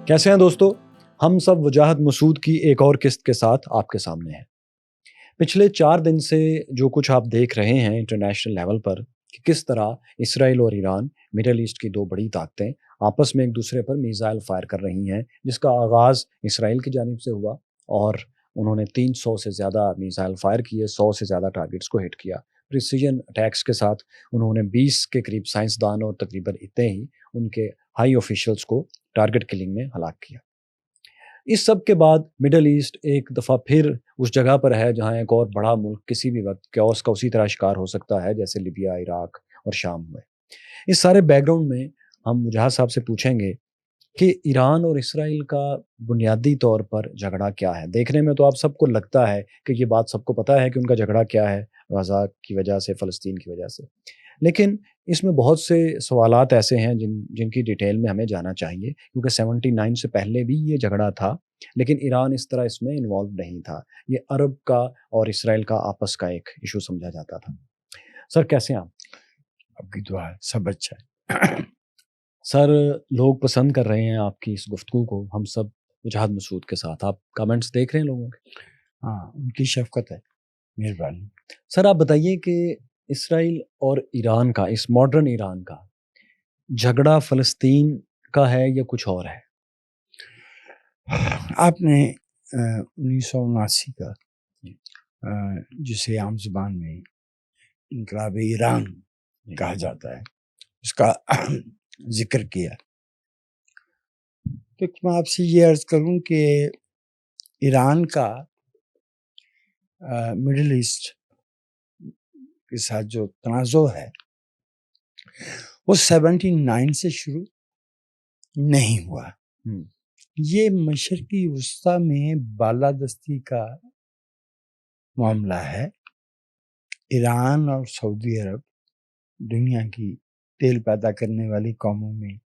कैसे हैं दोस्तों? हम सब वजाहत मसूद की एक और किस्त के साथ आपके सामने हैं। पिछले 4 दिन से जो कुछ आप देख रहे हैं इंटरनेशनल लेवल पर कि किस तरह इसराइल और ईरान, मिडल ईस्ट की 2 बड़ी ताकतें आपस में एक-दूसरे पर मिसाइल फायर कर रही हैं, जिसका आगाज़ इसराइल की जानिब से हुआ और उन्होंने 300 से ज़्यादा मिसाइल फायर किए, 100 से ज़्यादा टारगेट्स को हिट किया। प्रिसिजन अटैक्स के साथ उन्होंने 20 के करीब साइंसदान और तकरीबन इतने ही उनके हाई ऑफिशियल्स को टारगेट किलिंग में हलाक किया। इस सब के बाद मिडल ईस्ट एक दफ़ा फिर उस जगह पर है जहाँ एक और बड़ा मुल्क किसी भी वक़्त कैओस का उसी तरह शिकार हो सकता है जैसे लिबिया, इराक और शाम हुए। इस सारे बैकग्राउंड में हम मुजाहिद साहब से पूछेंगे कि ईरान और इसराइल का बुनियादी तौर पर झगड़ा क्या है? देखने में तो आप सबको लगता है कि ये बात सबको पता है कि उनका झगड़ा क्या है, गाज़ा की वजह से, फ़लस्तीन की वजह से। लेकिन इसमें बहुत से सवालात ऐसे हैं जिनकी डिटेल में हमें जाना चाहिए क्योंकि 79 से पहले भी ये झगड़ा था, लेकिन ईरान इस तरह इसमें इन्वॉल्व नहीं था। ये अरब का और इसराइल का आपस का एक इश्यू समझा जाता था। सर कैसे हैं आप? आपकी दुआ है, सब अच्छा है। सर लोग पसंद कर रहे हैं आपकी इस गुफ्तगू को, हम सब वजाहत मसूद के साथ। आप कमेंट्स देख रहे हैं लोगों के? हाँ, उनकी शफ़क़त है, मेहरबानी। सर आप बताइए कि इसराइल और ईरान का, इस मॉडर्न ईरान का झगड़ा फ़लस्तीन का है या कुछ और है? आपने 1979 का जिसे आम ज़ुबान में इनक़लाब ईरान कहा जाता है, उसका ज़िक्र किया। तो मैं आपसे ये अर्ज़ करूँ कि ईरान का मिडल ईस्ट के साथ जो तनाज़ुर है, वो 79 से शुरू नहीं हुआ। ये मशरिक़ी वुस्ता में बालादस्ती का मामला है। ईरान और सऊदी अरब दुनिया की तेल पैदा करने वाली कौमों में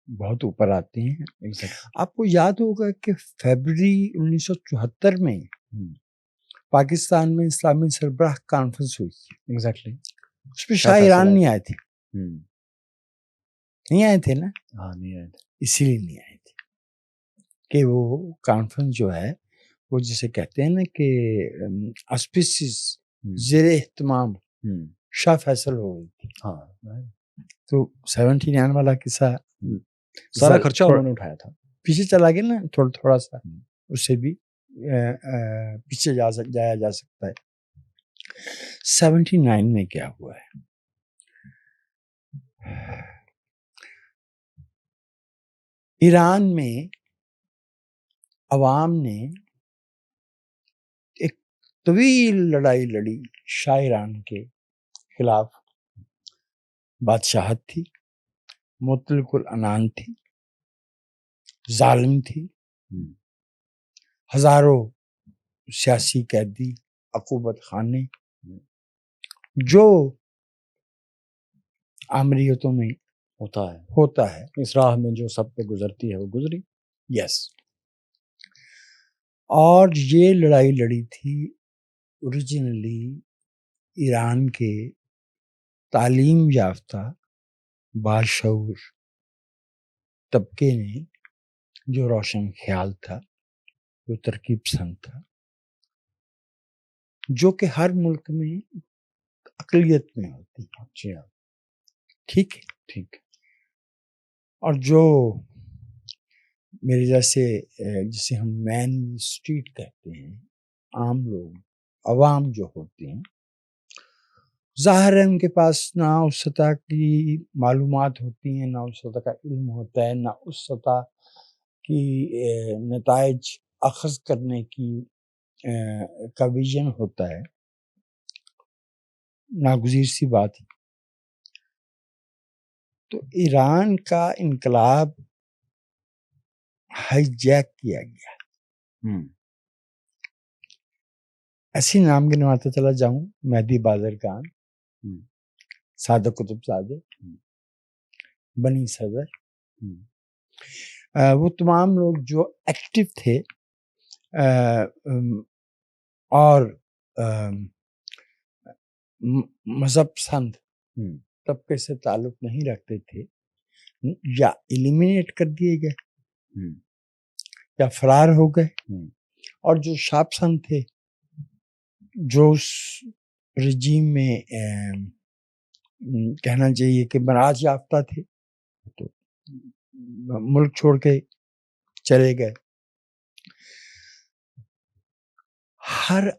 बहुत ऊपर आते हैं। आपको याद होगा कि फ़रवरी 1974 में पाकिस्तान में इस्लामी सरबराह कॉन्फ्रेंस हुई थी। एग्ज़ैक्टली। उसमें शाह ईरान नहीं आए थे। हुँ। नहीं आए थे ना? हाँ, नहीं आए थे। इसीलिए नहीं आए थे कि वो कॉन्फ्रेंस जो है, वो जिसे कहते हैं ना कि ऑस्पिसेस ज़ेरे एहतमाम शाह फैसल हो गई थी। हाँ, तो 79 वाला किस्सा सारा खर्चा उन्होंने उठाया था। पीछे चला गया ना थोड़ा सा, उससे भी पीछे जाया जा सकता है। 79 में क्या हुआ है? ईरान में अवाम ने एक तवील लड़ाई लड़ी शाह ईरान के खिलाफ। बादशाहत थी, मुतलकुल अनान थी, जालिम थी, हजारों सियासी कैदी, अकूबत खाने, जो आमरीयतों में होता है। इस राह में जो सब पे गुजरती है वो गुजरी। यस। और ये लड़ाई लड़ी थी ओरिजिनली ईरान के तालीम याफ्ता बाशऊर तबके ने, जो रोशन ख्याल था, जो तरकीब पसंद था, जो कि हर मुल्क में अक़लियत में होती है। जी हाँ। ठीक है? ठीक। और जो मेरे जैसे जिसे हम मेन स्ट्रीट कहते हैं, आम लोग, अवाम जो होते हैं, ज़ाहिर है उनके पास ना उस सतह की मालूमात होती हैं, ना उस सतह का इल्म होता है, ना उस सतह की नताइज अख़ज़ करने की का विज़न होता है। नागुज़ीर सी बात है। तो ईरान का इनकलाब हाईजैक किया गया। ऐसे नाम गिनवाता चला जाऊं, मेहदी बाज़रगान, सादक कुतुबज़ादे, बनी सदर, वो तमाम लोग जो एक्टिव थे और मज़हब पसंद तबके से ताल्लुक़ नहीं रखते थे, या एलिमिनेट कर दिए गए या फरार हो गए, और जो शापसन थे, जो उस रजीम में कहना चाहिए कि मराज याफ्ता थे, तो मुल्क छोड़ के चले गए। हर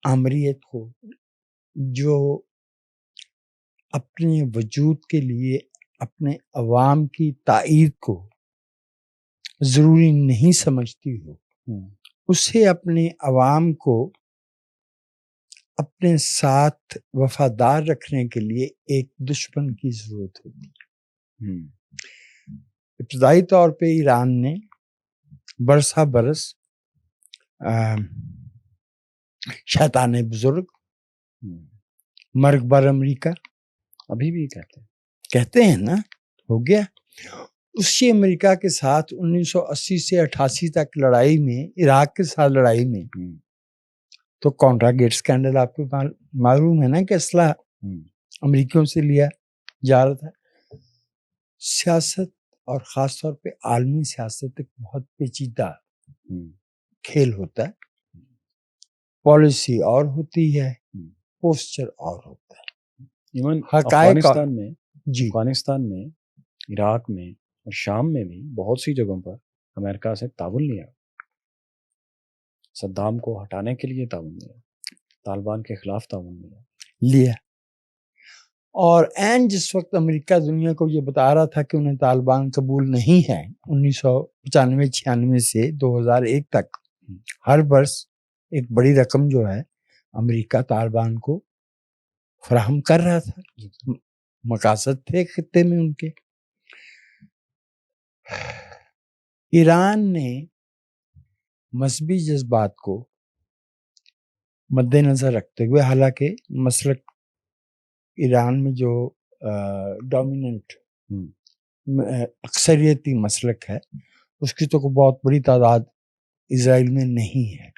आमरीत को जो अपने वजूद के लिए अपने अवाम की ताईद को जरूरी नहीं समझती हो, उसे अपने अवाम को अपने साथ वफादार रखने के लिए एक दुश्मन की जरूरत होती है। इब्तदाई तौर पे ईरान ने बरसा बरस शैतान बुजुर्ग, मर्ग अमेरिका, अभी भी कहते हैं ना, हो गया। उसी अमेरिका के साथ 1980 से 88 तक लड़ाई में, इराक के साथ लड़ाई में, तो कॉन्ट्रागेट स्कैंडल आपको मालूम है ना कि असला अमेरिकियों से लिया जा रहा था। सियासत और खास तौर पे आलमी सियासत एक बहुत पेचीदा खेल होता है। पॉलिसी और होती है, पोस्चर और होता है। इवन अफगानिस्तान में, इराक में और शाम में भी बहुत सी जगहों पर अमेरिका से ताउन लिया। सद्दाम को हटाने के लिए ताउन लिया, तालिबान के खिलाफ ताउन लिया। और एंड जिस वक्त अमेरिका दुनिया को ये बता रहा था कि उन्हें तालिबान कबूल नहीं है, 1995-96 से 2001 तक हर वर्ष एक बड़ी रकम जो है अमेरिका तालिबान को फराहम कर रहा था। मकासद थे खित्ते में उनके। ईरान ने मजहबी जज्बात को मद्देनजर रखते हुए, हालांकि मसलक ईरान में जो डोमिनेंट अक्सरियती मसलक है, उसकी तो बहुत बड़ी तादाद इजराइल में नहीं है,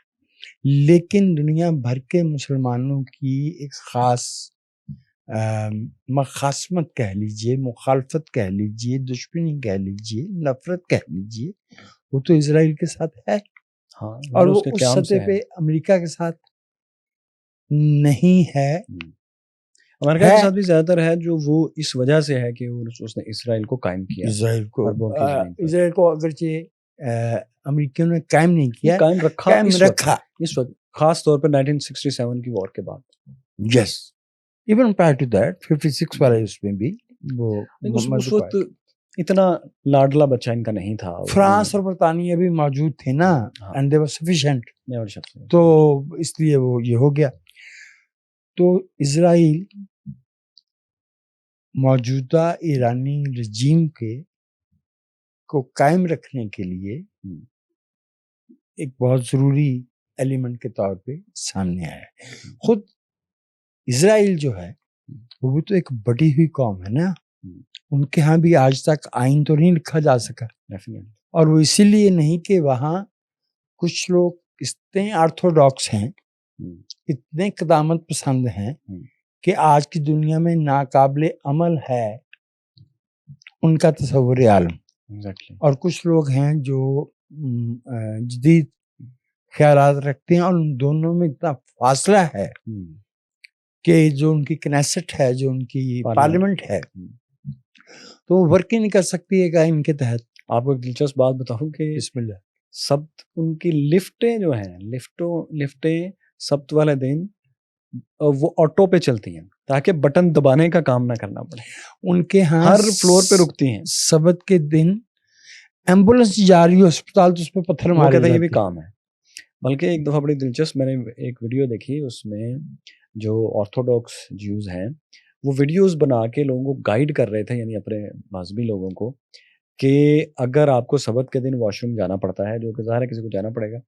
लेकिन दुनिया भर के मुसलमानों की एक खास मखासमत कह लीजिए, मुखालफत कह लीजिए, दुश्मनी कह लीजिए, नफरत कह लीजिए, वो तो इजराइल के साथ है। हाँ, और वो उस सतह पे अमेरिका के साथ नहीं है। अमेरिका के साथ भी ज्यादातर है, जो वो इस वजह से है कि उसने इसराइल को कायम किया। इसराइल को अगरचे अमेरिकियों ने कायम नहीं किया, कायम रखा इस वक्त, खास तौर पर 1967 की वॉर के बाद। Yes, even prior to that 56 वाले उसमें भी वो उस वक्त इतना लाडला बच्चा इनका नहीं था। फ्रांस और बरतानिया भी मौजूद थे ना, एंड दे वर सफिशिएंट, तो इसलिए वो ये हो गया। तो इजराइल मौजूदा ईरानी रजीम को कायम रखने के लिए एक बहुत जरूरी एलिमेंट के तौर पे सामने आया है। खुद इजराइल जो है वो तो एक बड़ी हुई कौम है ना, उनके यहाँ भी आज तक आइन तो नहीं लिखा जा सका, और वो इसीलिए नहीं कि वहाँ कुछ लोग इतने ऑर्थोडॉक्स हैं, इतने क़दामत पसंद हैं कि आज की दुनिया में नाकाबिले अमल है उनका तस्वुर आलम। और कुछ लोग हैं जो जदीद ख्यालात रखते हैं, और उन दोनों में इतना फासला है कि जो उनकी कनेसेट है, जो उनकी पार्लियामेंट है, तो वो वर्क ही नहीं कर सकती है इनके तहत। आपको एक दिलचस्प बात बताऊं कि बिस्मिल्लाह, सब उनकी लिफ्टें जो हैं, लिफ्टें सब्त वाले दिन वो ऑटो पे चलती हैं ताकि बटन दबाने का काम ना करना पड़े। उनके यहाँ हर फ्लोर पे रुकती हैं। सब्त के दिन एम्बुलेंस जा रही है अस्पताल, तो उस पर पत्थर मारे जाते हैं। ये भी काम है। बल्कि एक दफा बड़ी दिलचस्प मैंने एक वीडियो देखी, उसमें जो ऑर्थोडॉक्स ज्यूज हैं वो वीडियोस बना के लोगों को गाइड कर रहे थे, यानी अपने मजहबी लोगों को, कि अगर आपको सब्त के दिन वॉशरूम जाना पड़ता है, जो कि ज़ाहिर है किसी को जाना पड़ेगा,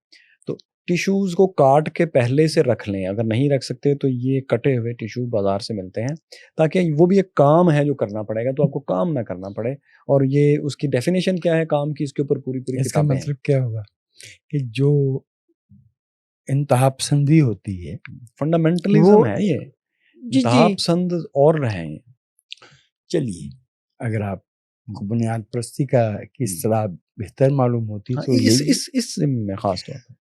तो टिश्यूज़ को काट के पहले से रख लें। अगर नहीं रख सकते तो ये कटे हुए टिश्यू बाजार से मिलते हैं, ताकि वो भी एक काम है जो करना पड़ेगा, तो आपको काम ना करना पड़े। और ये उसकी डेफिनेशन क्या है काम की, इसके ऊपर पूरी इसका मतलब क्या होगा कि जो इंतहा पसंदी होती है, फंडामेंटलिज्म है ये, इंतहा पसंद और रहे हैं। चलिए, अगर आप को बुनियाद परस्ती का किस तरह बेहतर मालूम होती, हाँ, तो इस में खास तौर पे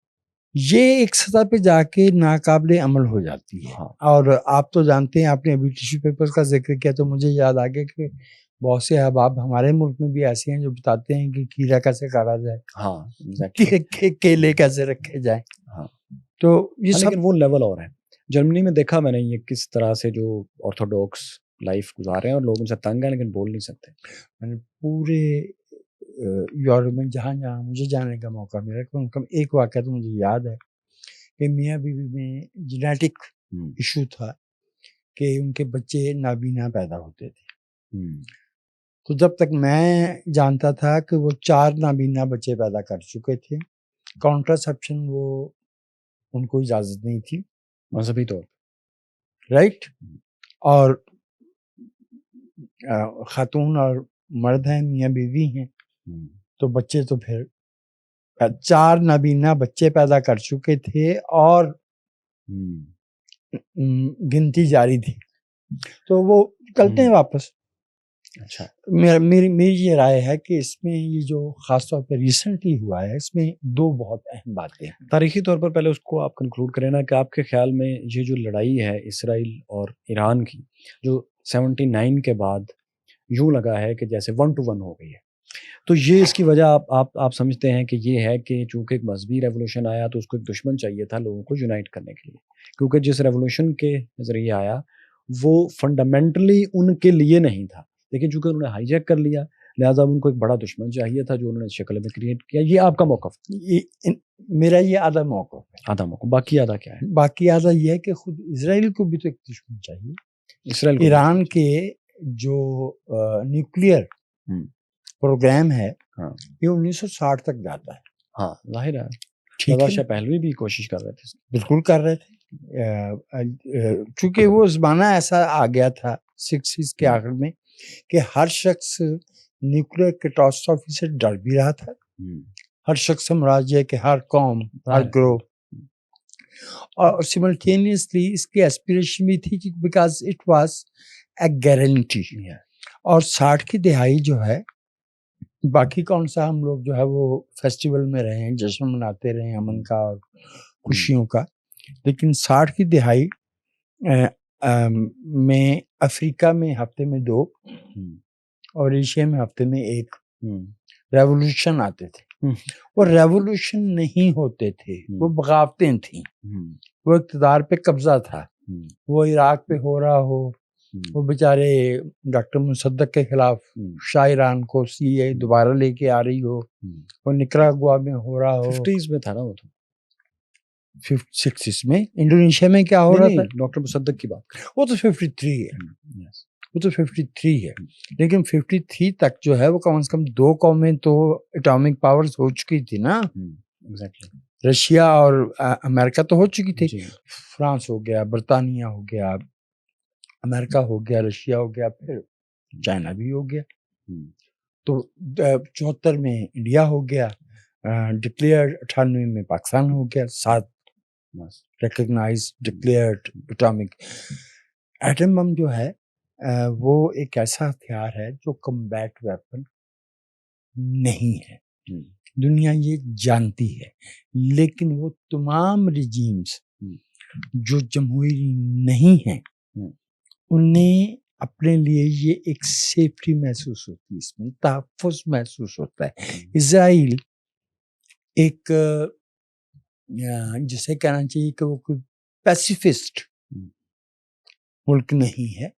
ये एक सतह पे जाके नाकाबिले अमल हो जाती है। हाँ। और आप तो जानते हैं, आपने अभी टिश्यू पेपर का जिक्र किया तो मुझे याद आ गया कि बहुत से अहबाब हमारे मुल्क में भी ऐसे हैं जो बताते हैं कि कीड़ा कैसे काटा जाए, हाँ एग्जैक्टली केले कैसे रखे जाए। हाँ। तो ये हाँ, सब लेकिन वो लेवल और है। जर्मनी में देखा मैंने ये किस तरह से जो ऑर्थोडॉक्स लाइफ गुजार रहे हैं और लोग उनसे तंग हैं लेकिन बोल नहीं सकते। मैंने पूरे यूरोप में जहाँ मुझे जाने का मौका मिला, कम से कम एक वाक़या तो मुझे याद है कि मियाँ बीवी में जेनेटिक इशू था कि उनके बच्चे नाबीना पैदा होते थे। तो जब तक मैं जानता था कि वो 4 नाबीना बच्चे पैदा कर चुके थे, कॉन्ट्रासेप्शन वो उनको इजाज़त नहीं थी, मजहबी तौर राइट? और खातून और मर्द हैं, मियाँ बीवी हैं, तो बच्चे तो फिर 4 नाबीना बच्चे पैदा कर चुके थे और गिनती जारी थी। तो वो निकलते हैं वापस। अच्छा। मेरी ये राय है कि इसमें ये जो ख़ास तौर पे रिसेंटली हुआ है, इसमें 2 बहुत अहम बातें हैं। तारीखी तौर पर पहले उसको आप कंक्लूड करें ना कि आपके ख्याल में ये जो लड़ाई है इसराइल और ईरान की, जो 79 के बाद यूँ लगा है कि जैसे 1 to 1 हो गई है, तो ये इसकी वजह आप समझते हैं कि ये है कि चूँकि एक मज़हबी रेवोल्यूशन आया तो उसको एक दुश्मन चाहिए था लोगों को यूनाइट करने के लिए, क्योंकि जिस रेवोल्यूशन के ज़रिए आया वो फंडामेंटली उनके लिए नहीं था, लेकिन चूँकि उन्होंने हाईजैक कर लिया लिहाजा उनको एक बड़ा दुश्मन चाहिए था जो उन्होंने शक्ल में क्रिएट किया। ये आपका मौक़िफ़? मेरा ये आधा मौक़िफ़ है। आधा मौक़िफ़, बाकी आधा क्या है? बाकी आधा ये है कि खुद इज़राइल को भी तो एक दुश्मन चाहिए। इसराइल को ईरान के जो न्यूक्लियर प्रोग्राम है, हाँ। ये 1960 तक जाता है। हाँ, ज़ाहिर है। ठीक रज़ा है, शाह पहलवी भी कोशिश कर रहे थे। बिल्कुल कर रहे थे। चूँकि वो ज़माना ऐसा आ गया था 60s के आखिर में कि हर शख्स न्यूक्लियर कैटास्ट्रॉफी से डर भी रहा था। हर शख्स साम्राज्य के हर कौम, हर ग्रोह, और सिमल्टेनियसली इसकी एस्पिरेशन भी थी कि because it was a guarantee. और 60 की दिहाई जो है, बाकी कौन सा हम लोग जो है वो फेस्टिवल में रहे हैं, जश्न मनाते रहे हैं अमन का और खुशियों का, लेकिन 60 की दिहाई में अफ्रीका में हफ्ते में 2 और एशिया में हफ्ते में 1 रेवोल्यूशन आते थे। वो रेवोल्यूशन नहीं होते थे, वो बगावतें थीं, वो इक़्तिदार पे कब्जा था। वो इराक पे हो रहा हो, वो बेचारे डॉक्टर मुसद्दक के खिलाफ शाह ईरान को सीए दोबारा लेके आ रही हो, वो निकरागुआ में हो रहा हो। 50s में था ना वो तो। 60s में इंडोनेशिया में क्या हो रहा था? डॉक्टर मुसद्दक की बात। वो तो 53 है। वो तो 53 है, लेकिन 53 तक जो है वो कम से कम 2 कौमें तो एटॉमिक पावर्स हो चुकी थी ना। एग्जैक्टली। रशिया और अमेरिका तो हो चुकी थी। फ्रांस हो गया, बर्तानिया हो गया, अमेरिका हो गया, रशिया हो गया, फिर चाइना भी हो गया। तो 74 में इंडिया हो गया, डिक्लेयर्ड 98 में पाकिस्तान हो गया, 7 recognised declared atomic. Atom bomb जो है वो एक ऐसा हथियार है जो कम्बैट वेपन नहीं है। दुनिया ये जानती है, लेकिन वो तमाम रिजीम्स जो जमहूरी नहीं हैं, उन्हें अपने लिए ये एक सेफ्टी महसूस होती है, इसमें तहफ़्फ़ुज़ महसूस होता है। इज़राइल एक जिसे कहना चाहिए कि वो कोई पैसिफिस्ट मुल्क नहीं है।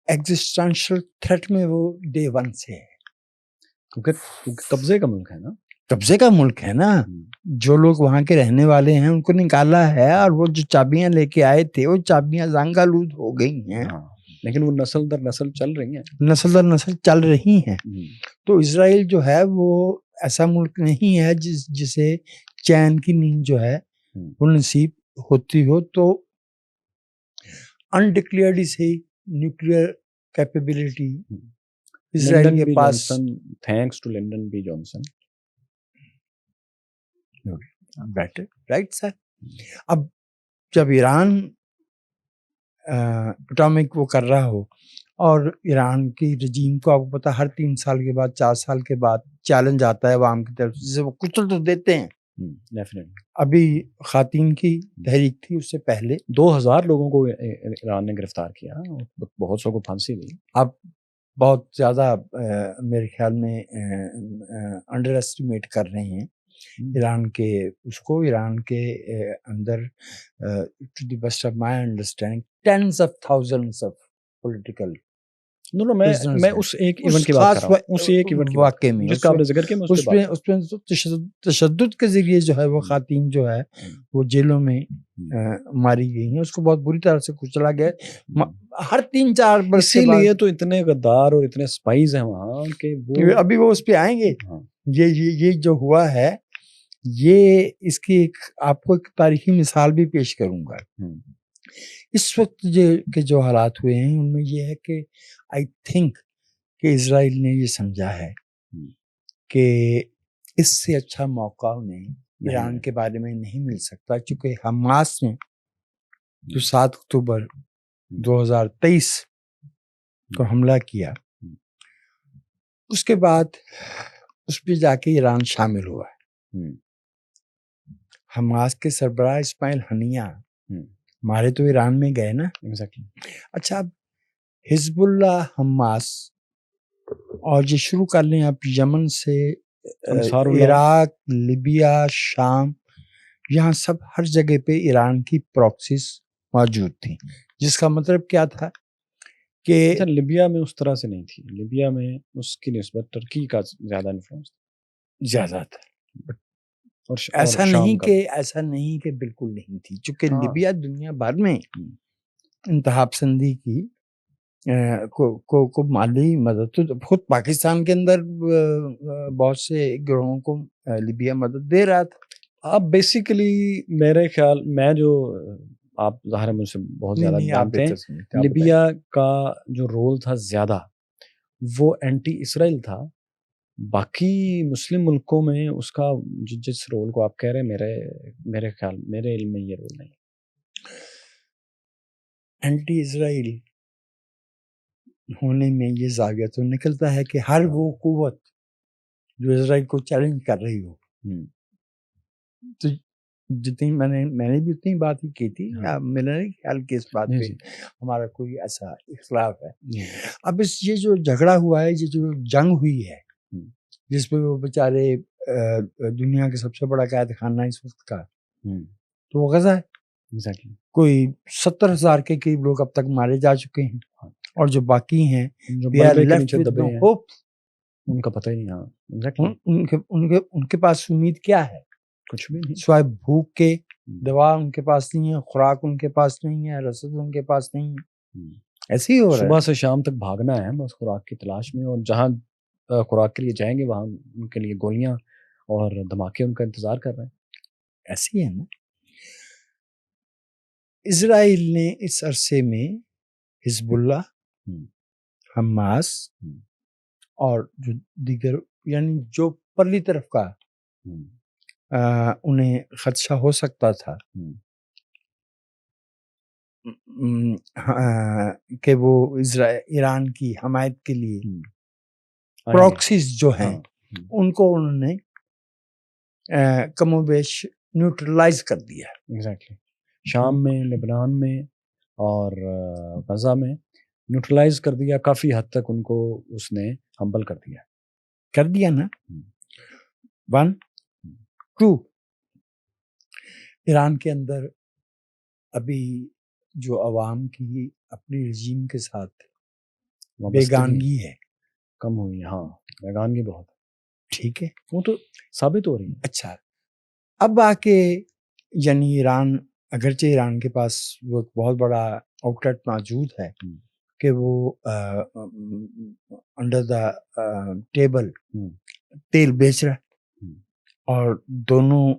एग्जिस्टेंशियल थ्रेट में वो डे 1 से है, क्योंकि कब्जे का मुल्क है ना। कब्जे का मुल्क है ना। जो लोग वहाँ के रहने वाले हैं उनको निकाला है, और वो जो चाबियां लेके आए थे वो चाबियां ज़ंगालूद हो गई हैं। लेकिन वो नस्ल दर नस्ल चल रही हैं, नस्ल दर नस्ल चल रही हैं। तो इज़राइल जो है वो ऐसा मुल्क नहीं है जिसे चैन की नींद जो है वो नसीब होती हो। तो अनडिक्लेयर्ड से न्यूक्लियर कैपेबिलिटी इज़राइल के पास, thanks to Lyndon B Johnson, better, right sir. अब जब ईरान एटॉमिक वो कर रहा हो और ईरान की रजीम को आपको पता है हर 3 साल के बाद 4 साल के बाद चैलेंज आता है अवाम की तरफ से, जिसे वो कुचल तो देते हैं। डेफिनेटली अभी खातिन की तहरीक थी, उससे पहले 2000 लोगों को ईरान ने गिरफ्तार किया और बहुत सौ को फांसी दी। आप बहुत ज़्यादा मेरे ख्याल में अंडर एस्टिमेट कर रहे हैं ईरान के उसको। ईरान के अंदर to the best of my understanding tens of thousands of political no मैं उस एक इवेंट की बात कर रहा हूँ, उस एक इवेंट की वाक़े में जिसका आपने जिक्र किया, मैं उस पे उसमें तशद्दुद के ज़रिए जो है वो खातिन जो है वो जेलों में मारी गई हैं, उसको बहुत बुरी तरह से कुचला गया हर 3-4 बरस के बाद। इसीलिए तो इतने गद्दार और इतने स्पाइज हैं वहाँ के वो अभी वो उस पे आएंगे। ये जो हुआ है, ये इसकी एक आपको एक तारीखी मिसाल भी पेश करूंगा। इस वक्त के जो हालात हुए हैं उनमें ये है कि आई थिंक कि इजराइल ने ये समझा है कि इससे अच्छा मौका उन्हें ईरान के बारे में नहीं मिल सकता, क्योंकि हमास ने जो 7 अक्टूबर 2023 को हमला किया उसके बाद उस पर जाके ईरान शामिल हुआ है। हमास के सरबराह इस्माइल हनिया हमारे तो ईरान में गए ना। एग्जैक्टली। अच्छा, अब हिजबुल्लाह, हमास और ये शुरू कर लें आप यमन से इराक, लिबिया, शाम, यहाँ सब हर जगह पे ईरान की प्रॉक्सीज मौजूद थी, जिसका मतलब क्या था कि लिबिया में उस तरह से नहीं थी। लिबिया में उसकी निस्बत टर्की का ज़्यादा इन्फ्लुएंस ज़्यादा था। और ऐसा नहीं कि बिल्कुल नहीं थी, चूंकि लिबिया दुनिया भर में इंतहा पसंदी की को माली मदद, तो खुद पाकिस्तान के अंदर बहुत से गिरोहों को लिबिया मदद दे रहा था। अब बेसिकली मेरे ख्याल मैं जो आप ज़ाहिर है मुझसे बहुत ज़्यादा जानते हैं, लिबिया का जो रोल था ज़्यादा वो एंटी इसराइल था। बाकी मुस्लिम मुल्कों में उसका जिस रोल को आप कह रहे हैं, मेरे इल्म में ये रोल नहीं। एंटी इसराइल होने में ये जाविया तो निकलता है कि हर वो कुव्वत जो इसराइल को चैलेंज कर रही हो, तो जितनी मैंने भी उतनी बात ही की थी। मेरा नहीं ख्याल कि इस बात पे हमारा कोई ऐसा इख्तिलाफ है। अब ये जो झगड़ा हुआ है, ये जो जंग हुई है, जिसपे वो बेचारे दुनिया के सबसे बड़ा कैद खाना इस वक्त का, तो वो गज़ा है। एग्जैक्टली। कोई 70,000 के करीब लोग अब तक मारे जा चुके हैं, और जो बाकी हैं उनका पता ही नहीं। उनके पास उम्मीद क्या है? कुछ भी नहीं, सिवाय भूख के। दवा उनके पास नहीं है, खुराक उनके पास नहीं है, रसद उनके पास नहीं है। ऐसे ही हो रहा है, सुबह से शाम तक भागना है बस खुराक की तलाश में, और जहाँ खुराक के लिए जाएंगे वहां उनके लिए गोलियां और धमाके उनका इंतजार कर रहे हैं। ऐसे ही है ना। इजराइल ने इस अरसे में हिजबुल्लाह, हमास और जो दीगर, यानी जो परली तरफ का उन्हें खदशा हो सकता था कि वो ईरान की हमायत के लिए प्रॉक्सीज जो हैं उनको उन्होंने कमोबेश न्यूट्रलाइज कर दिया। एग्जैक्टली। शाम में, लेबनान में और गजा में न्यूट्रलाइज कर दिया, काफ़ी हद तक उनको उसने हम्बल कर दिया ना। 1 2 ईरान के अंदर अभी जो अवाम की अपनी रजीम के साथ बेगानगी है, कम हुई है। हाँ, बेगानगी बहुत, ठीक है, वो तो साबित हो रही है। अच्छा, अब आके यानी ईरान, अगरचे ईरान के पास वो एक बहुत बड़ा आउटलेट मौजूद है कि वो अंडर द टेबल तेल बेच रहा है, और दोनों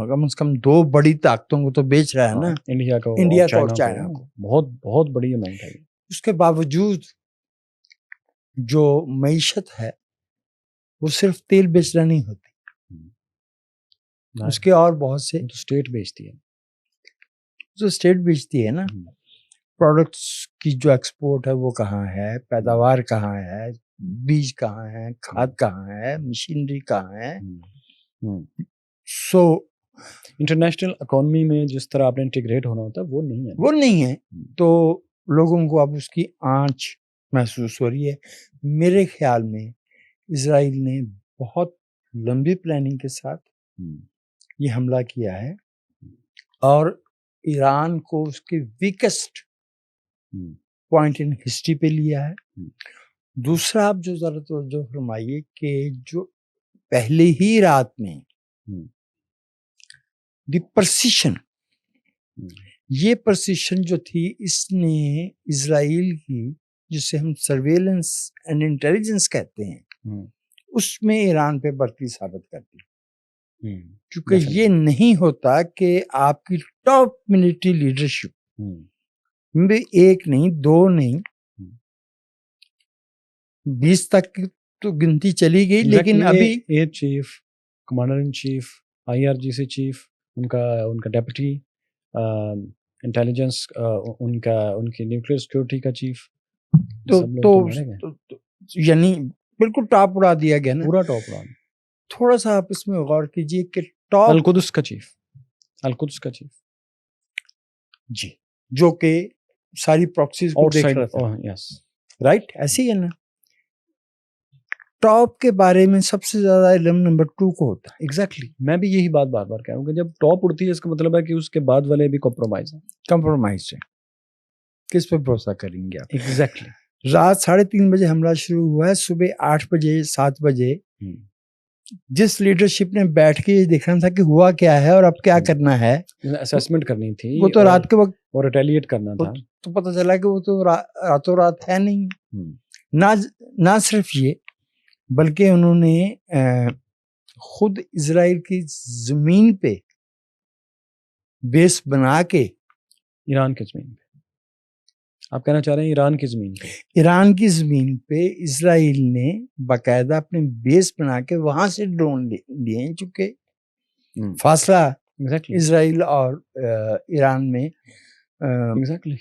कम से कम 2 बड़ी ताकतों को तो बेच रहा है ना, इंडिया को और चाइना को। बहुत बहुत बड़ी अमाउंट है। उसके बावजूद जो मईशत है वो सिर्फ तेल बेचना नहीं होती, उसके और बहुत से तो स्टेट बेचती है, जो स्टेट बेचती है ना, प्रोडक्ट्स की जो एक्सपोर्ट है वो कहाँ है, पैदावार कहाँ है, बीज कहाँ है, खाद कहाँ है, मशीनरी कहाँ है। सो इंटरनेशनल इकोनॉमी में जिस तरह आपने इंटीग्रेट होना होता है वो नहीं है। वो नहीं है, तो लोगों को अब उसकी आंच महसूस हो रही है। मेरे ख्याल में इजराइल ने बहुत लंबी प्लानिंग के साथ ये हमला किया है और ईरान को उसके वीकेस्ट पॉइंट इन हिस्ट्री पे लिया है। दूसरा, आप जो जरा तवज्जो फरमाइए कि जो पहले ही रात में द प्रिसिशन, ये प्रिसिशन जो थी, इसने इजराइल की, जिसे हम सर्वेलेंस एंड इंटेलिजेंस कहते हैं, उसमें ईरान पे बढ़ती साबित कर दी। क्योंकि ये नहीं होता कि आपकी टॉप मिलिट्री लीडरशिप में एक नहीं, दो नहीं, 20 तक की तो गिनती चली गई, लेकिन अभी air chief, commander in chief, IRGC chief, उनका डेप्यूटी इंटेलिजेंस, उनकी न्यूक्लियर सिक्योरिटी का चीफ, तो यानी बिल्कुल टॉप उड़ा दिया गया ना, पूरा टॉप उड़ा। थोड़ा सा आप इसमें गौर कीजिए कि टॉप अलकुदस का चीफ जी, जो कि सारी प्रॉक्सीज को देख रहा था, यस राइट, ऐसे ही है ना। टॉप के बारे में सबसे ज्यादा इल्म नंबर 2 को होता है। एग्जैक्टली, मैं भी यही बात बार बार कह रहा हूँ कि जब टॉप उड़ती है इसका मतलब है कि उसके बाद वाले भी कॉम्प्रोमाइज है। किस पे भरोसा करेंगे आप? एग्जैक्टली। रात 3:30 बजे हमला शुरू हुआ है, सुबह 8 बजे 7 बजे जिस लीडरशिप ने बैठ के ये देखना था कि हुआ क्या है और अब क्या करना है, असेसमेंट करनी थी, वो तो रात के वक्त और रिटेलिएट करना था, तो पता चला कि वो तो रातों रात है नहीं। ना सिर्फ ये, बल्कि उन्होंने खुद इजराइल की जमीन पे बेस बना के, ईरान की जमीन पे, आप कहना चाह रहे हैं ईरान की जमीन पे? ईरान की जमीन पे इजराइल ने बाकायदा अपने बेस बना के वहां से ड्रोन लिए, चूंकि फासला इजराइल और ईरान में exactly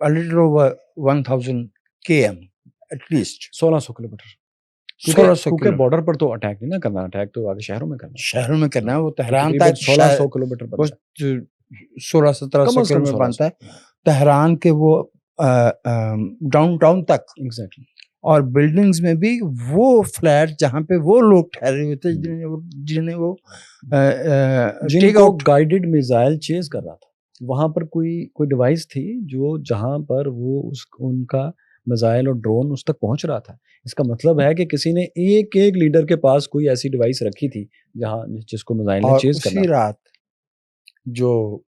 a little over 1000 km at least 1600 kilometre. क्योंकि बॉर्डर पर तो अटैक नहीं ना करना, अटैक तो आगे शहरों में करना है। वो तेहरान तक 1600 किलोमीटर बनता है, 1600-1700 किलोमीटर बनता है तेहरान के वो डाउनटाउन तक। एग्जैक्टली। और बिल्डिंग्स में भी वो फ्लैट जहाँ पे वो लोग ठहरे हुए थे जिन्हें वो जिनको गाइडेड मिसाइल चेज कर रहा था, वहां पर कोई डिवाइस थी जो जहां पर वो उनका मिसाइल और ड्रोन उस तक पहुंच रहा था। इसका मतलब है कि किसी ने एक लीडर के पास कोई ऐसी डिवाइस रखी थी जहां जिसको मिसाइल ने चेज करना। उसी रात जो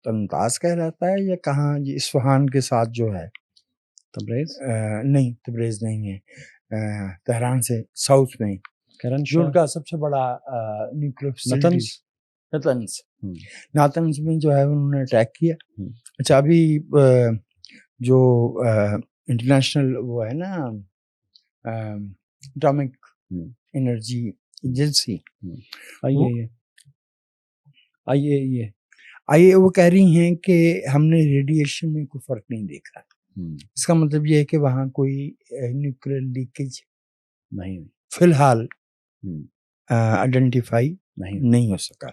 तंतास कहलाता है या कहाँ, इस्फहान के साथ जो है तब्रेज, नहीं तब्रेज नहीं है, तेहरान से साउथ में जो उनका सबसे बड़ा न्यूक्लियर नातंज में जो है उन्होंने अटैक किया। अच्छा, अभी जो इंटरनेशनल वो है ना एटॉमिक एनर्जी एजेंसी, IAEA, वो कह रही हैं कि हमने रेडिएशन में कोई फर्क नहीं देखा। इसका मतलब ये है कि वहाँ कोई न्यूक्लियर लीकेज नहीं फिलहाल आइडेंटिफाई नहीं हो सका,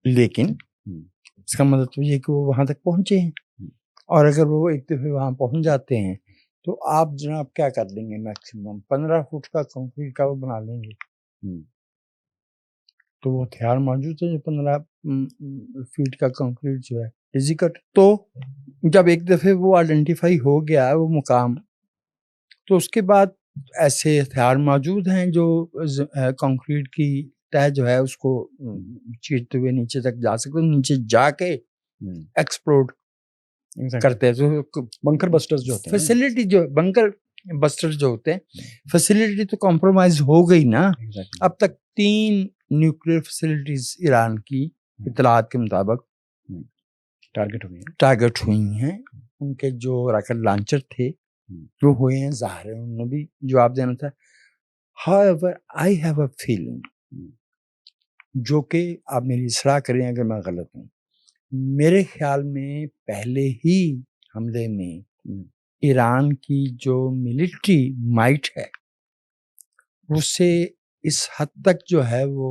लेकिन इसका मतलब तो ये कि वो वहाँ तक पहुँचे हैं। और अगर वो एक दफे वहाँ पहुँच जाते हैं तो आप जनाब क्या कर लेंगे, मैक्सिमम 15 फुट का कंक्रीट का वो बना लेंगे। तो वो हथियार मौजूद है जो 15 फीट का कंक्रीट जो है इजी कट। तो जब एक दफे वो आइडेंटिफाई हो गया वो मुकाम, तो उसके बाद ऐसे हथियार मौजूद हैं जो कंक्रीट की तह जो है उसको चीरते हुए नीचे तक जा सकते, नीचे जाके एक्सप्लोड करते हैं। तो बंकर बस्टर्स जो होते हैं, फैसिलिटी जो बंकर बस्टर्स जो होते हैं, फैसिलिटी तो कॉम्प्रोमाइज हो गई ना। अब तक 3 न्यूक्लियर फैसिलिटीज ईरान की इतलात के मुताबिक टारगेट हुई हैं। उनके जो रॉकेट लॉन्चर थे जो हुए हैं, ज़ाहिर है उन्होंने भी जवाब देना था। However I have a feeling, जो कि आप मेरी सलाह करें अगर मैं गलत हूँ, मेरे ख्याल में पहले ही हमले में ईरान की जो मिलिट्री माइट है उसे इस हद तक जो है वो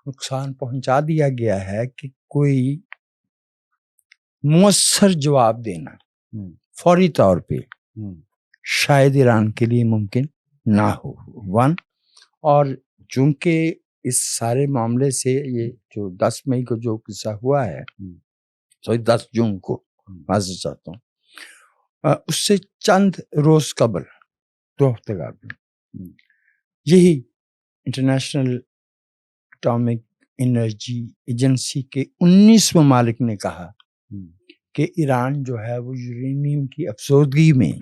नुकसान पहुंचा दिया गया है कि कोई मुअस्सर जवाब देना फौरी तौर पे शायद ईरान के लिए मुमकिन ना हो। वन, और चूंकि इस सारे मामले से ये जो 10 मई को जो किस्सा हुआ है, सॉरी 10 जून को माजूर चाहता हूँ, उससे चंद रोज कबल 2 हफ्ते कबल यही इंटरनेशनल एटॉमिक एनर्जी एजेंसी के 19 ममालिक ने कहा कि ईरान जो है वो यूरेनियम की अफसोदगी में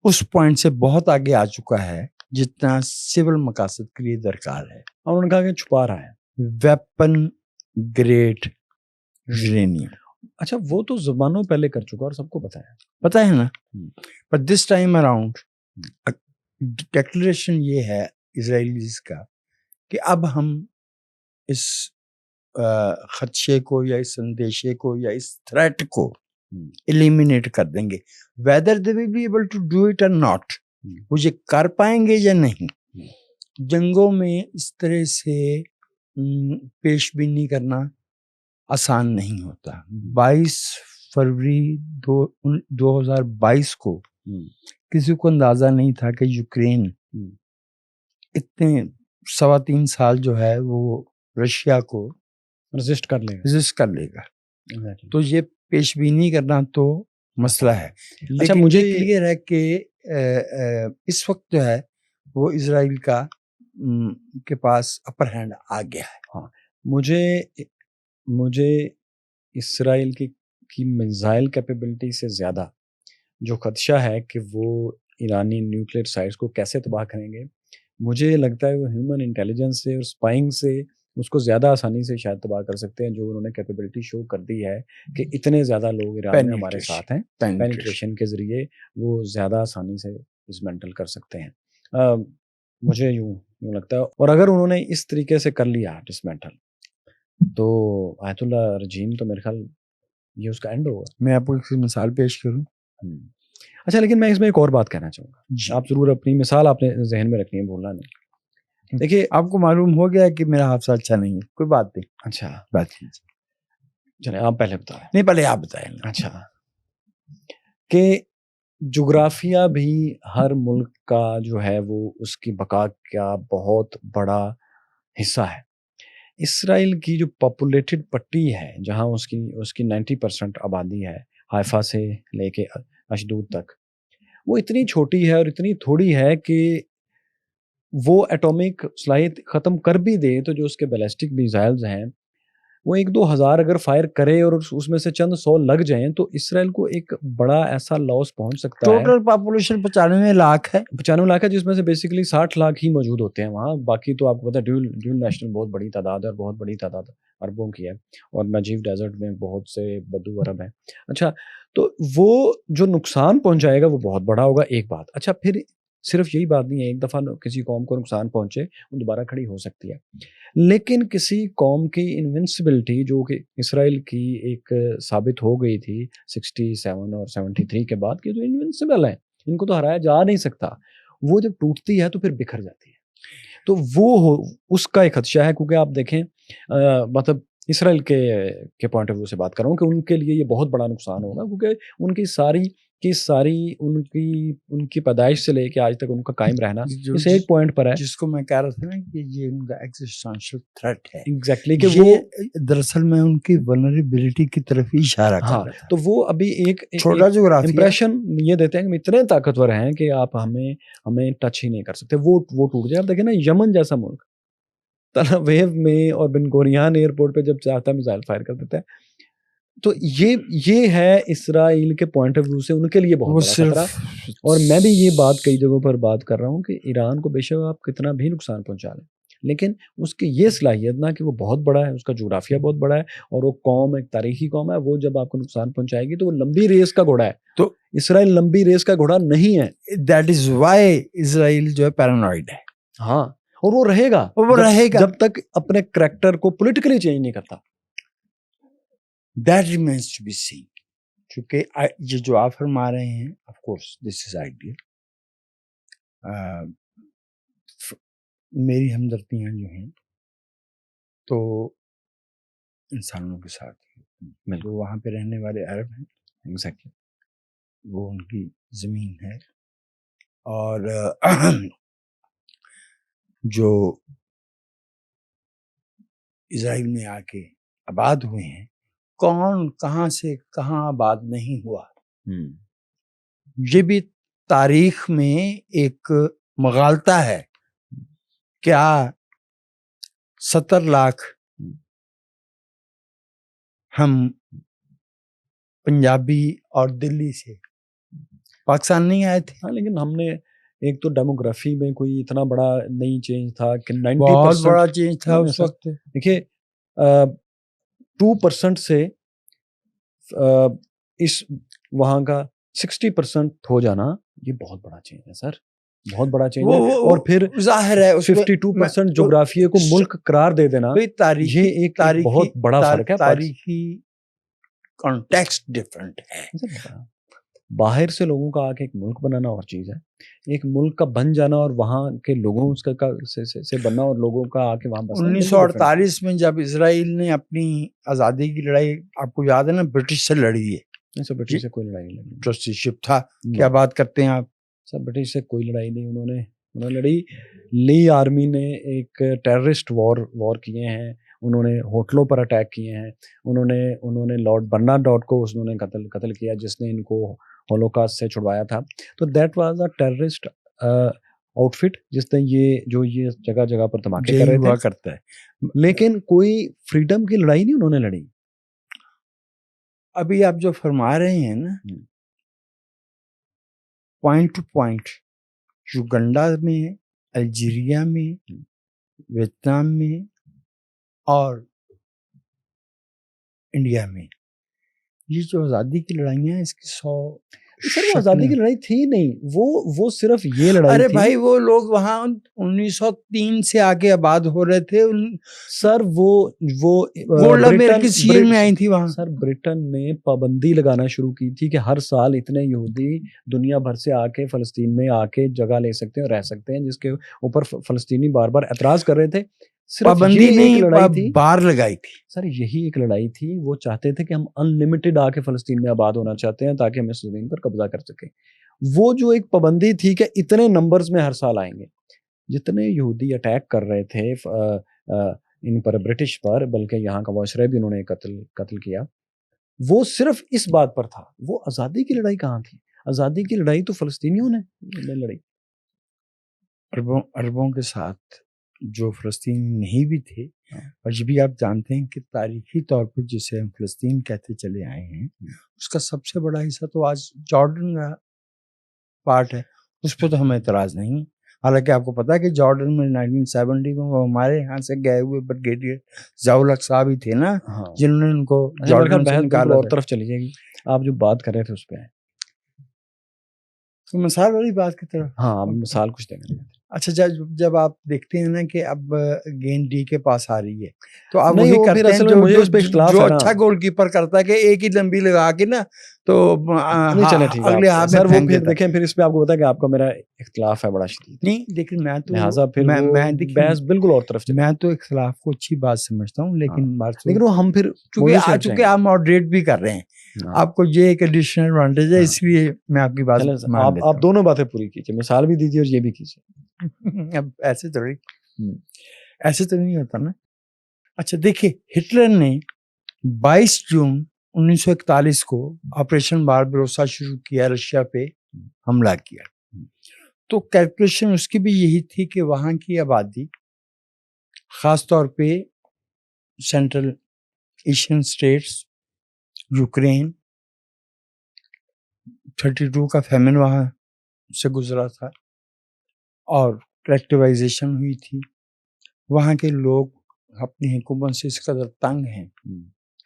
उस पॉइंट से बहुत आगे आ चुका है जितना सिविल मकासद के लिए दरकार है, और उन्होंने कहा कि छुपा रहा है वेपन ग्रेड यूरेनियम। अच्छा, वो तो ज़मानों पहले कर चुका और सबको पता है ना, पर दिस टाइम अराउंड डिक्लेरेशन ये है इजराइलीज का कि अब हम इस खदशे को या इस संदेशे को या इस थ्रेट को एलिमिनेट कर देंगे, whether they will be able to do it और नॉट, वो ये कर पाएंगे या नहीं। जंगों में इस तरह से पेशबीनी करना आसान नहीं होता। 22 फरवरी 2022 को किसी को अंदाजा नहीं था कि यूक्रेन इतने 3.25 साल जो है वो रशिया को रेजिस्ट कर लेगा। तो ये पेशबीनी करना तो मसला है। अच्छा, मुझे क्लियर है कि इस वक्त जो है वो इजराइल का के पास अपर हैंड आ गया है। हाँ, मुझे इसराइल की मिसाइल कैपेबिलिटी से ज़्यादा जो खदशा है कि वो ईरानी न्यूक्लियर साइट्स को कैसे तबाह करेंगे, मुझे लगता है वो ह्यूमन इंटेलिजेंस से और स्पाइंग से उसको ज़्यादा आसानी से शायद तबाह कर सकते हैं, जो उन्होंने कैपेबिलिटी शो कर दी है कि इतने ज़्यादा लोग ईरान में हमारे साथ हैं, पेनिट्रेशन के ज़रिए वो ज़्यादा आसानी से डिसमेंटल कर सकते हैं। मुझे यूँ लगता है, और अगर उन्होंने इस तरीके से कर लिया डिसमेंटल तो आयतुल्ला रजीम तो मेरे ख्याल ये उसका एंड होगा। मैं आपको एक मिसाल पेश करूं। अच्छा, लेकिन मैं इसमें एक और बात कहना चाहूँगा, आप ज़रूर अपनी मिसाल आपने जहन में रखनी है, भूलना नहीं। देखिए, आपको मालूम हो गया कि मेरा हादसा अच्छा नहीं है, कोई बात नहीं। अच्छा, बात कीजिए। चले आप पहले बताएं। नहीं, पहले आप बताएं। अच्छा, कि जुग्राफिया भी हर मुल्क का जो है वो उसकी बका का बहुत बड़ा हिस्सा है। इसराइल की जो पॉपुलेटेड पट्टी है, जहाँ उसकी 90% आबादी है, हाइफा से लेके अशदूद तक, वो इतनी छोटी है और इतनी थोड़ी है कि वो एटॉमिक सलाहियत ख़त्म कर भी दे तो जो उसके बैलिस्टिक मिसाइल्स हैं वो 1-2 हज़ार अगर फायर करे और उसमें से चंद 100 लग जाएं तो इसराइल को एक बड़ा ऐसा लॉस पहुंच सकता है। टोटल पॉपुलेशन 95 लाख है। 95 लाख है, जिसमें से बेसिकली 60 लाख ही मौजूद होते हैं वहाँ। बाकी तो आपको पता है ड्यूल नेशनल बहुत बड़ी तादाद है और बहुत बड़ी तादाद अरबों की है, और नजीब डेजर्ट में बहुत से बदू अरब हैं। अच्छा, तो वो जो नुकसान पहुँचाएगा वो बहुत बड़ा होगा, एक बात। अच्छा, फिर सिर्फ यही बात नहीं है, एक दफ़ा किसी कौम को नुकसान पहुँचे वो दोबारा खड़ी हो सकती है, लेकिन किसी कौम की इनविंसिबिलिटी जो कि इसराइल की एक साबित हो गई थी 67 और 73 के बाद कि जो इनविंसिबल है, इनको तो हराया जा नहीं सकता, वो जब टूटती है तो फिर बिखर जाती है। तो वो उसका एक खदशा है, क्योंकि आप देखें मतलब इसराइल के पॉइंट ऑफ व्यू से बात कर रहा हूँ कि उनके लिए ये बहुत बड़ा नुकसान होगा, क्योंकि उनकी सारी उनकी पैदाइश से लेके आज तक उनका कायम रहना इस एक पॉइंट पर है, जिसको मैं कह रहा था ना कि ये उनका एक्जिस्टेंशियल थ्रेट है। एग्जैक्टली, कि वो दरअसल में उनकी वल्नरेबिलिटी की तरफ ही इशारा कर रहा था। तो वो अभी एक छोटा जोग्राफिया इंप्रेशन ये देते हैं कि इतने ताकतवर हैं कि आप हमें टच ही नहीं कर सकते, वो टूट जाए। आप देखें ना, यमन जैसा मुल्क तलवेव में और बिन गोरियान एयरपोर्ट पे जब चाहता है मिसाइल फायर कर देता है। तो ये है इसराइल के पॉइंट ऑफ व्यू से उनके लिए बहुत बड़ा खतरा। और मैं भी ये बात कई जगहों पर बात कर रहा हूँ कि ईरान को बेशक आप कितना भी नुकसान पहुंचा लें, लेकिन उसकी ये सलाहियत ना कि वो बहुत बड़ा है, उसका जोग्राफिया बहुत बड़ा है, और वो कौम एक तारीखी कौम है, वो जब आपको नुकसान पहुंचाएगी तो वो लंबी रेस का घोड़ा है। तो इसराइल लंबी रेस का घोड़ा नहीं है। दैट इज वाई इसराइल जो है पैरानॉइड है। हाँ, और वो रहेगा जब तक अपने करैक्टर को पॉलिटिकली चेंज नहीं करता। That remains to be seen. क्योंकि ये जो आप फरमा रहे हैं, of course this is ideal. मेरी हमदर्दियां जो हैं तो इंसानों के साथ है, जो वहाँ पे रहने वाले अरब हैं, एग्जैक्टली, वो उनकी ज़मीन है। और जो इज़राइल में आके आबाद हुए हैं, कौन कहाँ से कहाँ आबाद नहीं हुआ, ये भी तारीख में एक मगालता है। क्या 70 लाख हम पंजाबी और दिल्ली से पाकिस्तान नहीं आए थे? हाँ, लेकिन हमने एक तो डेमोग्राफी में कोई इतना बड़ा नहीं चेंज था कि 90% बहुत बड़ा चेंज था उस वक्त। देखिए 2% से इस वहाँ का 60% हो जाना, ये बहुत बड़ा चेंज है सर, बहुत बड़ा चेंज है। और फिर जाहिर है 52% जोग्राफिया को मुल्क करार दे देना, ये एक बहुत बड़ा फर्क है। तारीखी कॉन्टेक्स्ट डिफरेंट है। बाहर से लोगों का आके एक मुल्क बनाना और चीज है, एक मुल्क का बन जाना और वहाँ के लोगों से बनना और लोगों का आके वहाँ बसना। 1948 में जब इजराइल ने अपनी आज़ादी की लड़ाई, आपको याद है ना, ब्रिटिश से लड़ी है। ब्रिटिश से कोई लड़ाई नहीं, ट्रस्टीशिप था। क्या बात करते हैं आप सर, ब्रिटिश से कोई लड़ाई नहीं। उन्होंने लड़ी, ली आर्मी ने एक टेररिस्ट वॉर किए हैं, उन्होंने होटलों पर अटैक किए हैं, उन्होंने लॉर्ड बर्नार्ड को उन्होंने कत्ल किया, जिसने इनको होलोकास्ट से छुड़वाया था। तो that was a terrorist outfit, जिसने ये जगह जगह पर धमाके कर रहे थे करता है। लेकिन कोई फ्रीडम की लड़ाई नहीं उन्होंने लड़ी। अभी आप जो फरमा रहे हैं ना, पॉइंट टू पॉइंट, युगांडा में, अल्जीरिया में, वियतनाम में और इंडिया में, ये जो आज़ादी की लड़ाइयाँ, इसकी 100 सर वो आज़ादी की लड़ाई थी नहीं, वो सिर्फ ये लड़ाई अरे थी। भाई, वो लोग वहाँ 1903 से आके आबाद हो रहे थे। सर वो ब्रिटेन में आई थी वहाँ। सर ब्रिटेन ने पाबंदी लगाना शुरू की थी कि हर साल इतने यहूदी दुनिया भर से आके फ़लस्तीन में आके जगह ले सकते हैं और रह सकते हैं, जिसके ऊपर फ़लस्तीनी बार बार एतराज़ कर रहे थे। पाबंदी नहीं, बार लगाई थी सर, यही एक लड़ाई थी। वो चाहते थे कि हम अनलिमिटेड आके फ़लस्तीन में आबाद होना चाहते हैं ताकि हम इस ज़मीन पर कब्जा कर सकें। वो जो एक पाबंदी थी कि इतने नंबर्स में हर साल आएंगे, जितने यहूदी अटैक कर रहे थे इन पर, ब्रिटिश पर, बल्कि यहाँ का वायसराय भी उन्होंने कत्ल किया, वो सिर्फ इस बात पर था। वो आज़ादी की लड़ाई कहाँ थी? आज़ादी की लड़ाई तो फ़लस्तीनियों ने लड़ी। अरबों के साथ जो फ़लस्तीनी नहीं भी थे, और ये भी आप जानते हैं कि तारीखी तौर पर जिसे हम फ़लस्तीन कहते चले आए हैं, उसका सबसे बड़ा हिस्सा तो आज जॉर्डन का पार्ट है। उस पर तो हमें एतराज़ नहीं है। हालांकि आपको पता है कि जॉर्डन में 1970 में वो हमारे यहाँ से गए हुए ब्रिगेडियर ज़ियाउल हक साहब ही थे ना, जिन्होंने उनको जॉर्डन से निकाला। और तरफ चली जाएगी। आप जो बात कर रहे थे उस पर, तो मिसाल वाली बात की तरफ। हाँ, मिसाल कुछ देंगे। अच्छा, जब आप देखते हैं ना कि अब गेंद डी के पास आ रही है, तो आप वही करते हैं जो अच्छा गोलकीपर करता है कि एक ही लंबी लगा के ना, तो चले ठीक अगले हाथ में सर, वो फिर देखें, फिर इस पे आपको पता है कि आपका मेरा इख्तिलाफ है बड़ा शदीद। नहीं, लेकिन मैं तो बहस बिल्कुल और तरफ मैं तो इख्तिलाफ को अच्छी बात समझता हूँ, लेकिन वो हम फिर चूंकि आप मॉडरेट भी कर रहे हैं, आपको ये एक एडिशनल एडवांटेज है, इसलिए मैं आपकी बात मान लेता हूं। आप दोनों बातें पूरी कीजिए, मिसाल भी दीजिए और ये भी कीजिए। अब ऐसे तो नहीं होता ना। अच्छा देखिए, हिटलर ने 22 जून 1941 को ऑपरेशन बारबरोसा शुरू किया, रशिया पे हमला किया। तो कैलकुलेशन उसकी भी यही थी कि वहाँ की आबादी, ख़ास तौर पे सेंट्रल एशियन स्टेट्स, यूक्रेन, 32 का फेमिन वहाँ से गुजरा था और कलेक्टिवाइजेशन हुई थी। वहाँ के लोग अपनी हुकूमत से इस कदर तंग हैं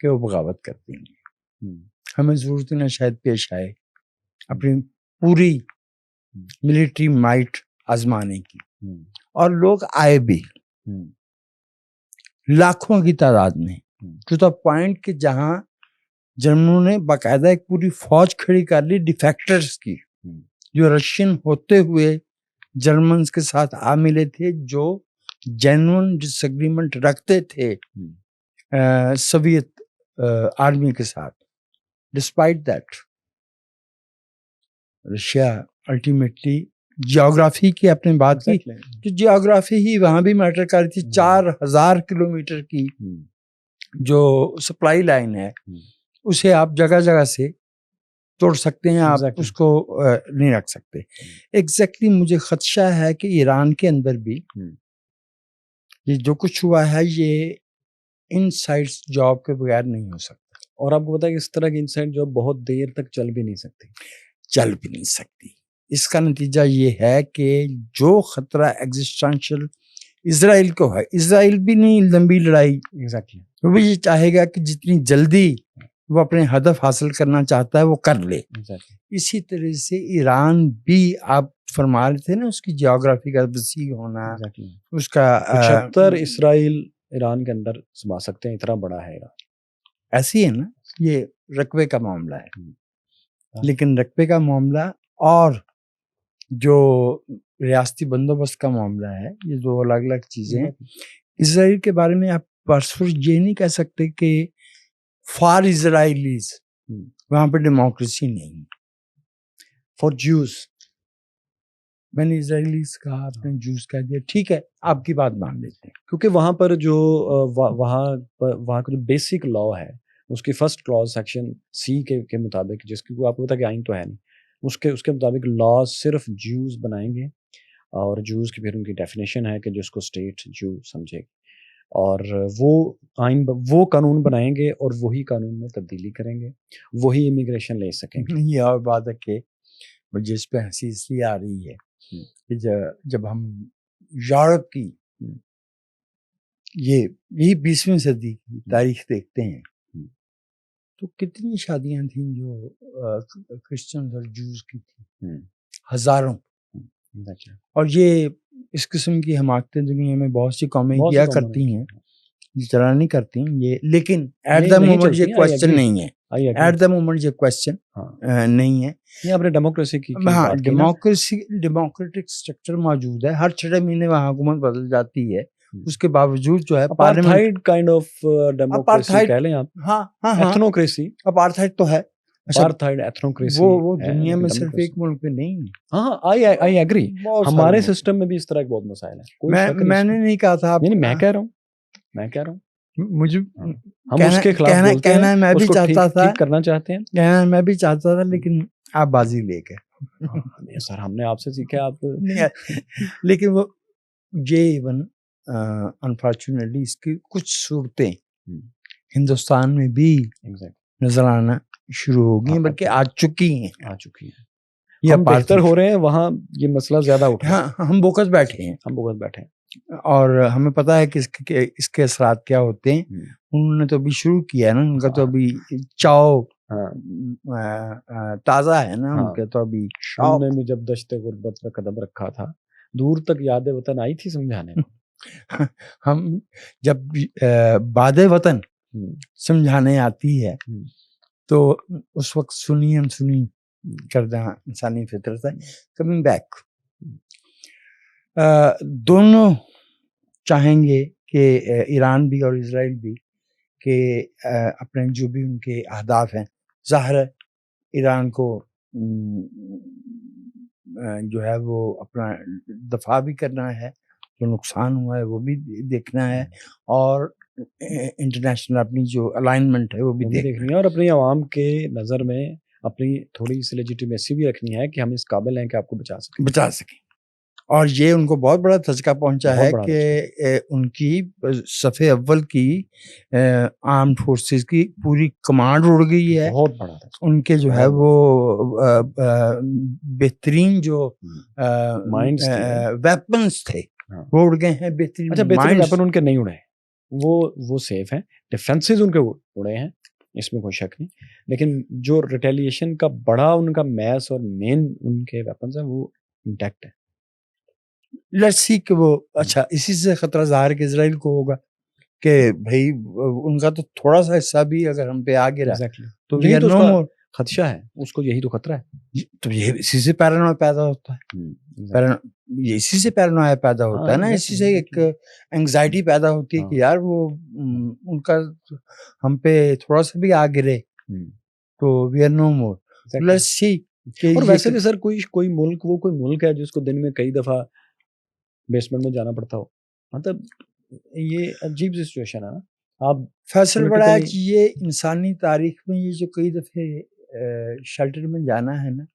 कि वो बगावत कर देंगे। हमें ज़रूरत न शायद पेश आए अपनी पूरी मिलिट्री माइट आजमाने की, और लोग आए भी लाखों की तादाद में, टू द पॉइंट कि जहाँ जर्मनों ने बाकायदा एक पूरी फौज खड़ी कर ली डिफेक्टर्स की, जो रशियन होते हुए जर्मन्स के साथ आ मिले थे, जो जेन्युइन डिसएग्रीमेंट रखते थे सोवियत आर्मी के साथ। Despite that Russia ultimately, geography की आपने बात की, तो जियोग्राफी ही वहां भी मैटर कर रही थी। 4000 किलोमीटर की जो सप्लाई लाइन है, उसे आप जगह जगह से तोड़ सकते हैं, आप उसको नहीं रख सकते। एग्जैक्टली मुझे खदशा है कि ईरान के अंदर भी ये जो कुछ हुआ है, ये इनसाइड जॉब के बगैर नहीं हो सकता। और आपको पता है कि इस तरह की इनसाइड जॉब बहुत देर तक चल भी नहीं सकती। इसका नतीजा ये है कि जो खतरा एग्जिस्टेंशियल इजराइल को है, इजराइल भी नहीं लंबी लड़ाई, वो भी ये चाहेगा कि जितनी जल्दी वो अपने हदफ हासिल करना चाहता है वो कर ले। इसी तरह से ईरान भी, आप फरमा रहे थे ना, उसकी जियोग्राफी का वसी होना, उसका 75 इसराइल ईरान के अंदर समा सकते हैं, इतना बड़ा है ईरान। ऐसी है ना, ये रकबे का मामला है। लेकिन रकबे का मामला और जो रियासती बंदोबस्त का मामला है, ये दो अलग अलग चीजें हैं। इसराइल के बारे में आप परसों ये नहीं कह सकते कि फॉर इजराइलीज वहां पर डेमोक्रेसी नहीं। फॉर जूस, मैंने इजराइलीज कहा, आपने जूस कह दिया, ठीक है, आपकी बात मान लेते हैं। क्योंकि वहां पर जो वहाँ का जो बेसिक लॉ है, उसकी फर्स्ट क्लॉज सेक्शन सी के मुताबिक, जिसकी आपको पता कि आइन तो है नहीं, उसके मुताबिक लॉ सिर्फ जूस बनाएंगे, और जूस की फिर उनकी डेफिनेशन है कि जिसको स्टेट जू समझेगी, और वो कानून बनाएंगे और वही कानून में तब्दीली करेंगे, वही इमिग्रेशन ले सकेंगे। ये और बात है कि मुझे इस पे हंसी इसलिए आ रही है कि जब हम यूरोप की यही 20वीं सदी की तारीख देखते हैं, तो कितनी शादियां थी जो क्रिश्चियन और जूस की थी, हजारों। और ये इस किस्म की हमाकतें दुनिया में बहुत सी कौमें किया करती हैं, जरा नहीं करती ये, लेकिन एट द मोमेंट ये क्वेश्चन नहीं है, एट द मोमेंट ये क्वेश्चन नहीं है। ये आपने डेमोक्रेसी की हाँ, डेमोक्रेटिक स्ट्रक्चर मौजूद है, हर 6 महीने वहाँ हुकूमत बदल जाती है, उसके बावजूद जो है अपार्थाइड काइंड ऑफ डेमोक्रेसी कह लें आप। हाँ, एथनोक्रेसी, अपार्थाइड तो है, अपार्थाइड एथनोक्रेसी, वो दुनिया में सिर्फ एक मुल्क पे नहीं है। हाँ, आई एग्री, हमारे सिस्टम में भी इस तरह के बहुत मसाइल हैं। मैंने नहीं कहा था, मैं कह रहा हूँ मुझे हम उसके खिलाफ बोलते हैं, कहना मैं भी चाहता था, ठीक करना चाहते हैं, कहना मैं भी चाहता था, लेकिन आप बाजी ले गए। सर, हमने आपसे सीखा, आप लेकिन वो ये इवन अनफॉर्चुनेटली इसकी कुछ सूरतें हिंदुस्तान में भी नजर आना शुरू हो गई, बल्कि आ चुकी हैं। ये बेहतर हो रहे हैं, वहाँ ये मसला ज्यादा उठ रहा है। हम बोकस बैठे हैं, और हमें पता है कि इसके असरात क्या होते हैं। उन्होंने तो अभी शुरू किया है ना, उनका तो अभी चाव ताजा है ना, उनके तो अभी हमने भी जब दश्ते गुर्बत में कदम रखा था, दूर तक यादें वतन आई थी समझाने को। हम जब बादे वतन समझाने आती है, तो उस वक्त सुनी अनसुनी करना इंसानी फितरत है। कमिंग बैक, दोनों चाहेंगे कि ईरान भी और इजराइल भी कि अपने जो भी उनके अहदाफ हैं, ज़ाहिर है ईरान को जो है वो अपना दफा भी करना है, जो नुकसान हुआ है वो भी देखना है, और इंटरनेशनल अपनी जो अलाइनमेंट है वो भी देखनी है, और अपनी आवाम के नज़र में अपनी थोड़ी सी लेजिटिमेसी भी रखनी है कि हम इस काबिल हैं कि आपको बचा सकें। और ये उनको बहुत बड़ा धचका पहुंचा है कि उनकी सफ़े अव्वल की आर्म्ड फोर्सेस की पूरी कमांड उड़ गई है। बहुत बड़ा उनके जो है वो बेहतरीन जो वेपन्स थे वो उड़ गए हैं। बेहतरीन वेपन उनके नहीं उड़े, वो सेफ हैं, डिफेंसेस उनके उड़े हैं, इसमें कोई शक नहीं, लेकिन जो रिटेलिएशन का बड़ा उनका मैस और मेन उनके वेपन्स हैं वो इंटैक्ट है। लेट्स सी कि वो अच्छा इसी से खतरा ज़ाहिर कि इजराइल को होगा कि भाई उनका तो थोड़ा सा हिस्सा भी अगर हम पे आ गिरा एग्जैक्टली, तो यही वी आर तो नो उसका मोर। खदशा है, उसको यही तो खतरा है। तो ये इसी से पैरानॉय पैदा होता है। ये इसी से पैरानॉय पैदा होता है ना, इसी से एक एंग्जाइटी पैदा होती है कि यार वो उनका हम पे थोड़ा सा भी आ गिरे तो we are no more. Let's see. और वैसे भी सर कोई मुल्क, वो कोई मुल्क है जिसको दिन में कई दफा बेसमेंट में जाना पड़ता हो? मतलब ये अजीब सी सिचुएशन है ना। आप फैसल बड़ा है कि ये इंसानी तारीख में ये जो कई दफे शेल्टर में जाना है ना,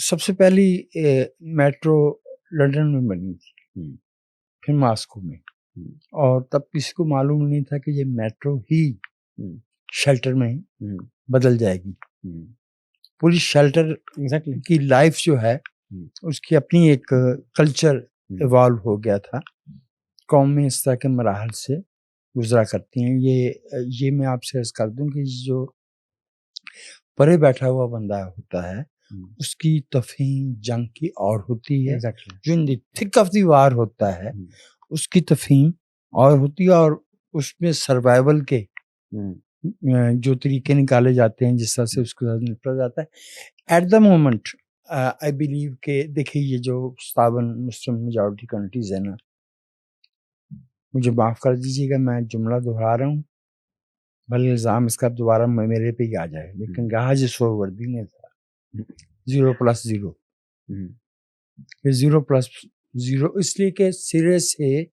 सबसे पहली मेट्रो लंदन में बनी थी, फिर मॉस्को में, और तब किसी को मालूम नहीं था कि ये मेट्रो ही शेल्टर में बदल जाएगी। पूरी शेल्टर की लाइफ जो है उसकी अपनी एक कल्चर इवॉल्व हो गया था। कौमें इस तरह के मराहल से गुजरा करती हैं। ये मैं आपसे अर्ज कर दूं कि जो परे बैठा हुआ बंदा होता है उसकी तफहीम जंग की और होती है, जो in the thick of the war होता है उसकी तफहीम और होती है, और उसमें सर्वाइवल के जो तरीके निकाले जाते हैं, जिस तरह से उसके साथ निपटा जाता है। Eight the moment I believe के देखिए ये जो 57 मुस्लिम मेजॉरिटी कंट्रीज है ना, मुझे माफ कर दीजिएगा मैं जुमला दोहरा रहा हूँ, भले इल्ज़ाम इसका दोबारा मेरे पे ही आ जाए, लेकिन रहा जिसको वर्दी ने था 0+0, ये 0+0 इसलिए कि सिरे से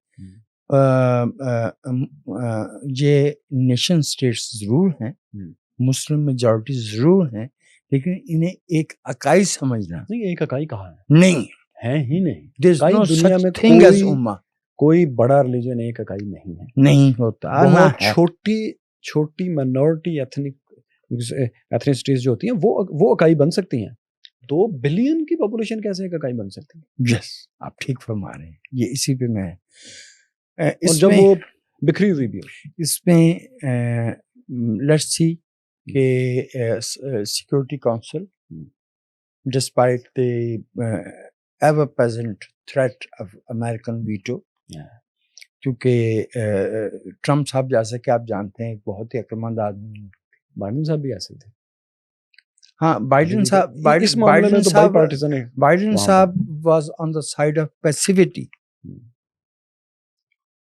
ये नेशन स्टेट्स जरूर हैं, मुस्लिम मेजॉरिटी जरूर हैं, लेकिन इन्हें एक अकाई समझना नहीं। एक अकाई कहाँ है? नहीं है ही नहीं। no दुनिया में कोई बड़ा रिलीजन एक इकाई नहीं है, नहीं होता। बहुत छोटी माइनॉरिटी एथनिसिटीज जो होती हैं वो इकाई बन सकती हैं। 2 बिलियन की पॉपुलेशन कैसे एक इकाई बन सकती है? यस, आप ठीक फरमा रहे हैं। ये इसी पे मैं और जब वो बिखरी हुई भी इसमें लेट्स सी के security council despite the ever present threat of American veto, क्योंकि ट्रम्प साहब जैसे कि आप जानते हैं एक बहुत ही अक्लमंद आदमी हैं। बाइडेन साहब भी ऐसे थे। हाँ, बाइडेन साहब was on the side of passivity.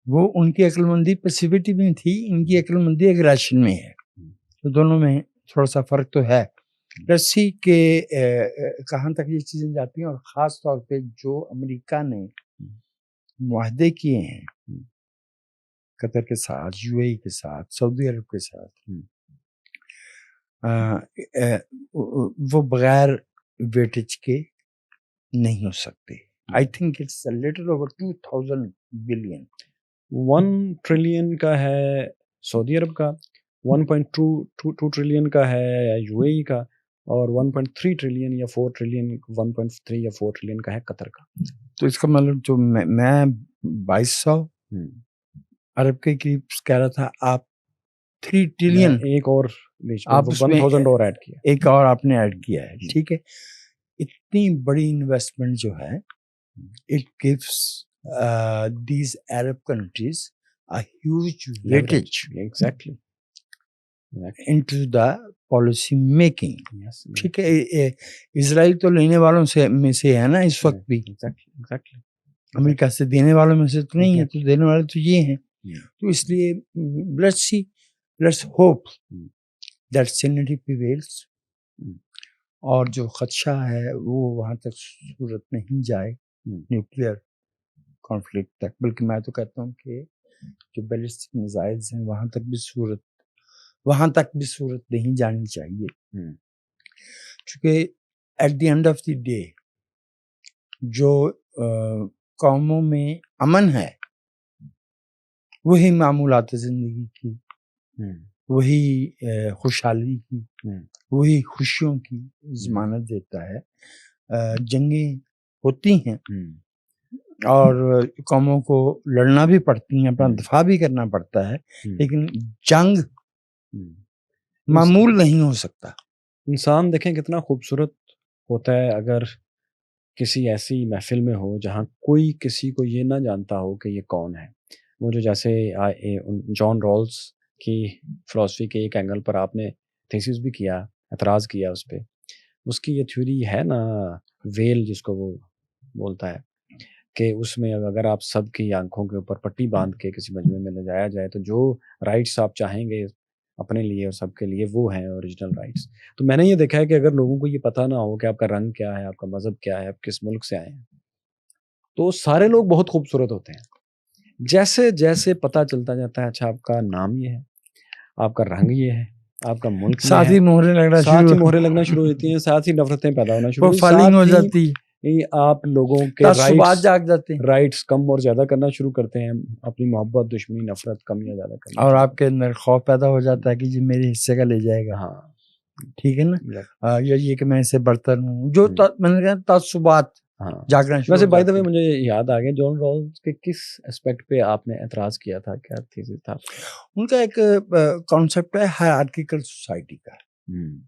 वो उनकी अक्लमंदी पैसिविटी में थी, इनकी अक्लमंदी एग्रेशन में है, तो दोनों में थोड़ा सा फर्क तो है। रस्सी के कहाँ तक ये चीजें जाती हैं, और ख़ास तौर पे जो अमेरिका ने मुआहदे किए हैं कतर के साथ, यूएई के साथ, सऊदी अरब के साथ, वो बगैर वेटेज के नहीं हो सकते। I think it's a little over 2000 billion. 1 trillion का है सऊदी अरब का, 1.2 ट्रिलियन का है यूएई का, और 1.3 ट्रिलियन या 4 ट्रिलियन 1.3 या 4 ट्रिलियन का है कतर का। तो इसका मतलब जो मैं 2200 अरब के करीब कह रहा था, आप 3 ट्रिलियन एक और आप 1000 और ऐड किया, एक और आपने ऐड किया है, ठीक है। इतनी बड़ी इन्वेस्टमेंट जो है, it gives these Arab countries a huge weightage exactly into the policy making। ठीक है, इजराइल तो लेने वालों में से है ना इस वक्त भी, exactly अमेरिका से देने वालों में से तो नहीं है, तो देने वाले तो ये हैं। तो इसलिए let's hope that sanity prevails, और जो खदशा है वो वहां तक सूरत नहीं जाए न्यूक्लियर कॉन्फ्लिक्ट तक, बल्कि मैं तो कहता हूँ कि जो बैलिस्टिक मिसाइल्स हैं वहां तक भी सूरत नहीं जानी चाहिए, क्योंकि at the end of the day जो कौमों में अमन है वही मामूलात जिंदगी की, वही खुशहाली की, वही खुशियों की जमानत देता है। जंगें होती हैं और कौमों को लड़ना भी पड़ती हैं, अपना दफा भी करना पड़ता है, लेकिन जंग मामूल नहीं हो सकता। इंसान देखें कितना खूबसूरत होता है अगर किसी ऐसी महफिल में हो जहाँ कोई किसी को ये ना जानता हो कि ये कौन है। वो जो जैसे जॉन रॉल्स की फ़िलॉसफ़ी के एक एंगल पर आपने थीसिस भी किया, एतराज़ किया उस पे। उसकी ये थ्योरी है ना, वेल जिसको वो बोलता है कि उसमें अगर आप सबकी आँखों के ऊपर पट्टी बाँध के किसी मजमे में ले जाया जाए, तो जो राइट्स आप चाहेंगे अपने लिए और सबके लिए, वो हैं ओरिजिनल राइट्स। तो मैंने ये देखा है कि अगर लोगों को ये पता ना हो कि आपका रंग क्या है, आपका मज़हब क्या है, आप किस मुल्क से आए हैं, तो सारे लोग बहुत खूबसूरत होते हैं। जैसे-जैसे पता चलता जाता है, अच्छा आपका नाम ये है, आपका रंग ये है, आपका मुल्क ये साथ है, ही मोहरे लगना साथ ही शुरू, मोहरें लगना शुरू हो जाती हैं, साथ ही नफ़रतें पैदा होना शुरू हो जाती हैं, प्रोफाइलिंग हो साथ जाती, ही आप लोगों के तासुबात जाग जाते हैं राइट्स कम और ज़्यादा करना शुरू करते हैं, अपनी मोहब्बत, दुश्मनी, नफ़रत कम या ज़्यादा करना और शुरू आपके अंदर खौफ पैदा हो जाता है कि जी मेरे हिस्से का ले जाएगा। हाँ, ठीक है ना? एग्ज़ैक्टली। या ये कि मैं इससे बर्तर हूँ, जो हुँ, मैंने कहा तासुबात हाँ। जागना शुरू वैसे हो बाय द जाते वे हैं। मुझे याद आ गया, जॉन रॉल्स के किस एस्पेक्ट पे आपने एतराज़ किया था? क्या थीसिस था आपका? उनका एक कॉन्सेप्ट है हायरार्किकल सोसाइटी का। हुँ।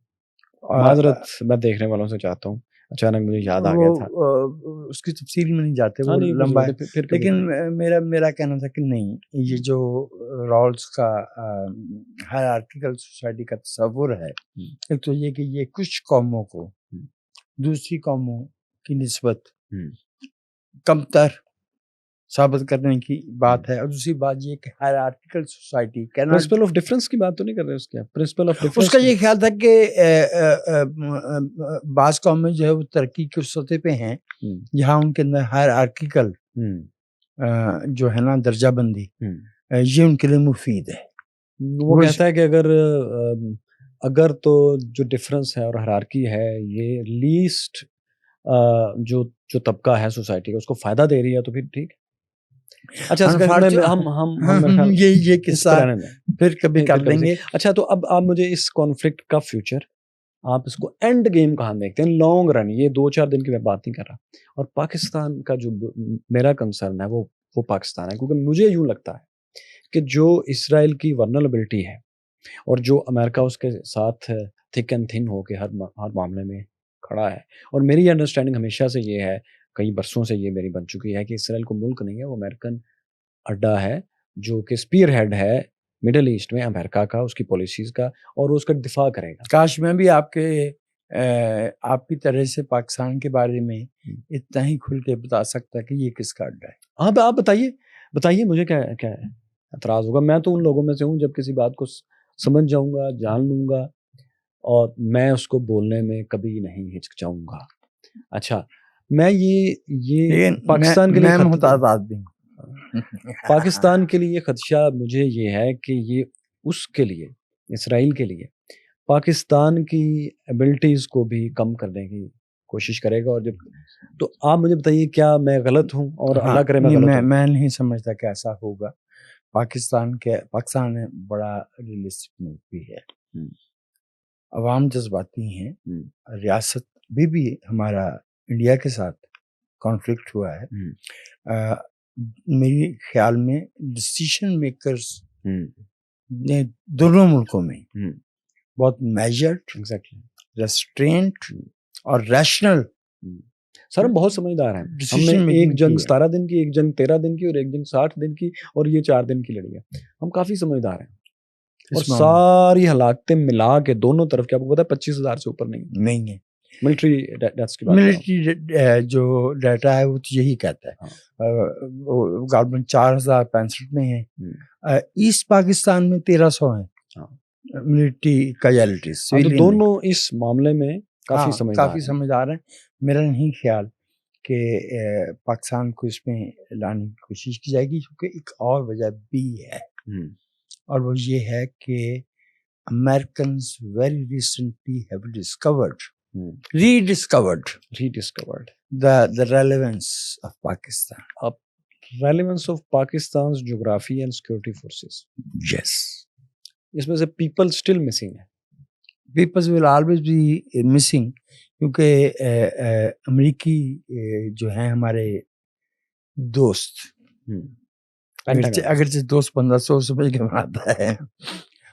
माज़रत मैं देखने वालों से चाहता हूँ, अचानक मुझे याद आ वो गया था। उसकी तफसील में नहीं जाते, हाँ, वो नहीं कुछ लंबा ज़रूरत है। नहीं, फिर कभी लेकिन करेंगे। मेरा कहना था कि नहीं, ये जो रॉल्स का हायरार्किकल सोसाइटी का तस्वुर है, हुँ, एक तो ये कि ये कुछ कौमों को हुँ, दूसरी कौमों की निस्बत हुँ, कमतर साबित करने की बात हुँ। है, और दूसरी बात ये कि हायरार्किकल सोसाइटी कहना, प्रिंसिपल ऑफ डिफरेंस की बात तो नहीं कर रहे उसकी आप? प्रिंसिपल ऑफ डिफरेंस उसका की ये ख्याल था कि बाज़ कौमें जो है वो तरक्की की उस सतह पे हैं, हुँ, जहाँ उनके अंदर हायरार्किकल हुँ, जो है ना दर्जाबंदी, हुँ। ये उनके लिए मुफीद है। वो वो इस कहता है कि अगर तो जो डिफरेंस है और हायरार्की है, ये लीस्ट जो जो तबका है सोसाइटी का उसको फ़ायदा दे रही है, तो फिर ठीक है। अच्छा इसका मैं अनफॉर्चु हम मेरे ख्याल ये इस पे किस्सा रहने दें, फिर कभी कर फिर कभी से। लेंगे। अच्छा तो अब आप मुझे इस कॉन्फ्लिक्ट का फ्यूचर, आप इसको एंड गेम कहाँ देखते हैं? लॉन्ग रन, ये 2-4 दिन की मैं बात नहीं कर रहा। और पाकिस्तान का जो मेरा कंसर्न है वो पाकिस्तान है, क्योंकि मुझे यूँ लगता है कि जो इसराइल की वल्नरेबिलिटी है और जो अमेरिका उसके साथ थिक एंड थिन होके हर मामले में खड़ा है, और मेरी अंडरस्टैंडिंग हमेशा से ये है, कई बरसों से ये मेरी बन चुकी है कि इसराइल को मुल्क नहीं है, वो अमेरिकन अड्डा है, जो कि स्पीयर हेड है मिडल ईस्ट में अमेरिका का, उसकी पॉलिसीज़ का, और वो उसका दिफ़ा करेगा। काश मैं भी आपकी तरह से पाकिस्तान के बारे में हुँ। इतना ही खुल के बता सकता कि ये किसका अड्डा है। आप बताइए, बताइए मुझे क्या क्या है एतराज़ होगा? मैं तो उन लोगों में से हूँ, जब किसी बात को समझ जाऊँगा, जान लूँगा और मैं उसको बोलने में कभी नहीं हिचकिचाऊँगा। अच्छा, मैं ये लेकिन पाकिस्तान के लिए मैं मुहताज आदमी हूँ। पाकिस्तान के लिए खदशा मुझे ये है कि ये उसके लिए, इसराइल के लिए, पाकिस्तान की एबिलिटीज़ को भी कम करने की कोशिश करेगा, और जब तो आप मुझे बताइए क्या मैं गलत हूँ? और हाँ, अल्लाह करे मैं नहीं, गलत हूँ। मैं नहीं समझता कि ऐसा होगा। पाकिस्तान बड़ा रियलिस्टिक मुल्क भी है। हुँ, अवाम जज़्बाती हैं। हुँ, रियासत भी हमारा इंडिया के साथ कॉन्फ्लिक्ट हुआ है। हुँ, अ, मेरे ख़्याल में डिसीजन मेकर्स हुँ, ने दोनों मुल्कों में हुँ, बहुत मेजर्ड, एग्ज़ैक्टली। रेस्ट्रेंट हुँ, और रैशनल हुँ। सर हम बहुत समझदार हैं। हमने डिसीजन एक मेकिंग जंग की है। 17 दिन की, एक जंग 13 दिन की और एक जंग 60 दिन की, और ये 4 दिन की लड़ी है। हम काफ़ी समझदार हैं, और इस मामले सारी हलाकतें मिला के दोनों तरफ के आपको पता है 25,000 से ऊपर नहीं है। नहीं है। मिलिट्री डेथ्स की बात कर रहा हूँ। मिलिट्री जो डाटा है वो तो यही कहता है। हाँ। वो गालबन 4065 में है। हुँ, ईस्ट पाकिस्तान में 1300 हैं हाँ। मिलिट्री कैजुअलिटीज हाँ, तो सिविलियन में। दोनों इस मामले में काफ़ी हाँ, समझदार काफ़ी हैं। समझदार हैं। मेरा नहीं ख्याल कि पाकिस्तान को इसमें लाने की कोशिश की जाएगी, क्योंकि एक और वजह भी है, हुँ, और वो ये है कि Americans very recently have hmm, rediscovered rediscovered. the relevance of Pakistan. अब relevance of Pakistan's geography and security forces, Yes. इसमें से पीपल स्टिल मिसिंग है। Peoples will always be missing, क्योंकि अमेरिकी जो हैं हमारे दोस्त, हुँ, पेंटागन। अगरचे दोस्त 1500 समझ के बनाता है,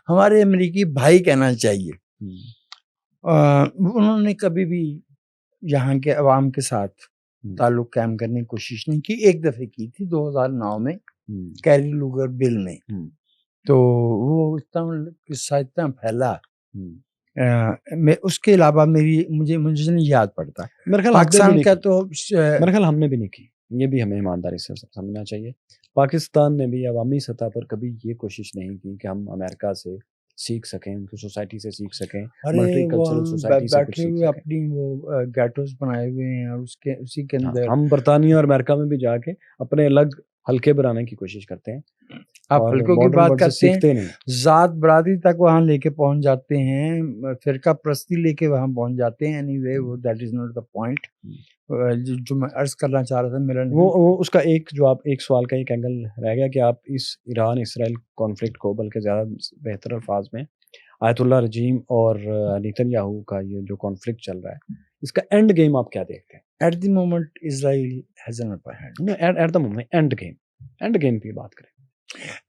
हमारे अमेरिकी भाई कहना चाहिए। हुँ, उन्होंने कभी भी यहाँ के अवाम के साथ ताल्लुक कायम करने की कोशिश नहीं की। एक दफ़े की थी 2009 में कैरी लूगर बिल में। तो वो इतना किस्सा इतना फैला, मैं उसके अलावा मुझे नहीं याद पड़ता। मेरे ख्याल पाकिस्तान का तो मेरे ख्याल हमने भी नहीं की, ये भी हमें ईमानदारी से समझना चाहिए। पाकिस्तान ने भी अवामी सतह पर कभी ये कोशिश नहीं की कि हम अमेरिका से सीख सकें, उनकी सोसाइटी से सीख सकें, अरे वो मल्टीकल्चरल हम सोसाइटी से कुछ बैठे सीख हुए सकें। अपनी वो गेटोस बनाए हुए हैं और उसी के अंदर हम बरतानिया और अमेरिका में भी जाके अपने अलग हल्के बनाने की कोशिश करते हैं आप और हल्कों की मॉडर्न बात वर्ल्ड से करते हैं, सीखते नहीं। ज़ात बरादरी तक वहाँ लेके पहुँच जाते हैं, फ़िरका परस्ती लेके वहाँ पहुँच जाते हैं। एनीवे वो that is not the point. जो मैं अर्ज़ करना चाह रहा था मेरा वो उसका एक सवाल का एक एंगल रह गया कि आप इस ईरान इसराइल कॉन्फ्लिक्ट को बल्कि ज़्यादा बेहतर अल्फाज में आयतुल्लाह रजीम और नेतन्याहू का ये जो कॉन्फ्लिक्ट चल रहा है, इसका एंड गेम आप क्या देखते हैं? At the moment Israel has an upper hand. No, at the moment end game की बात करें।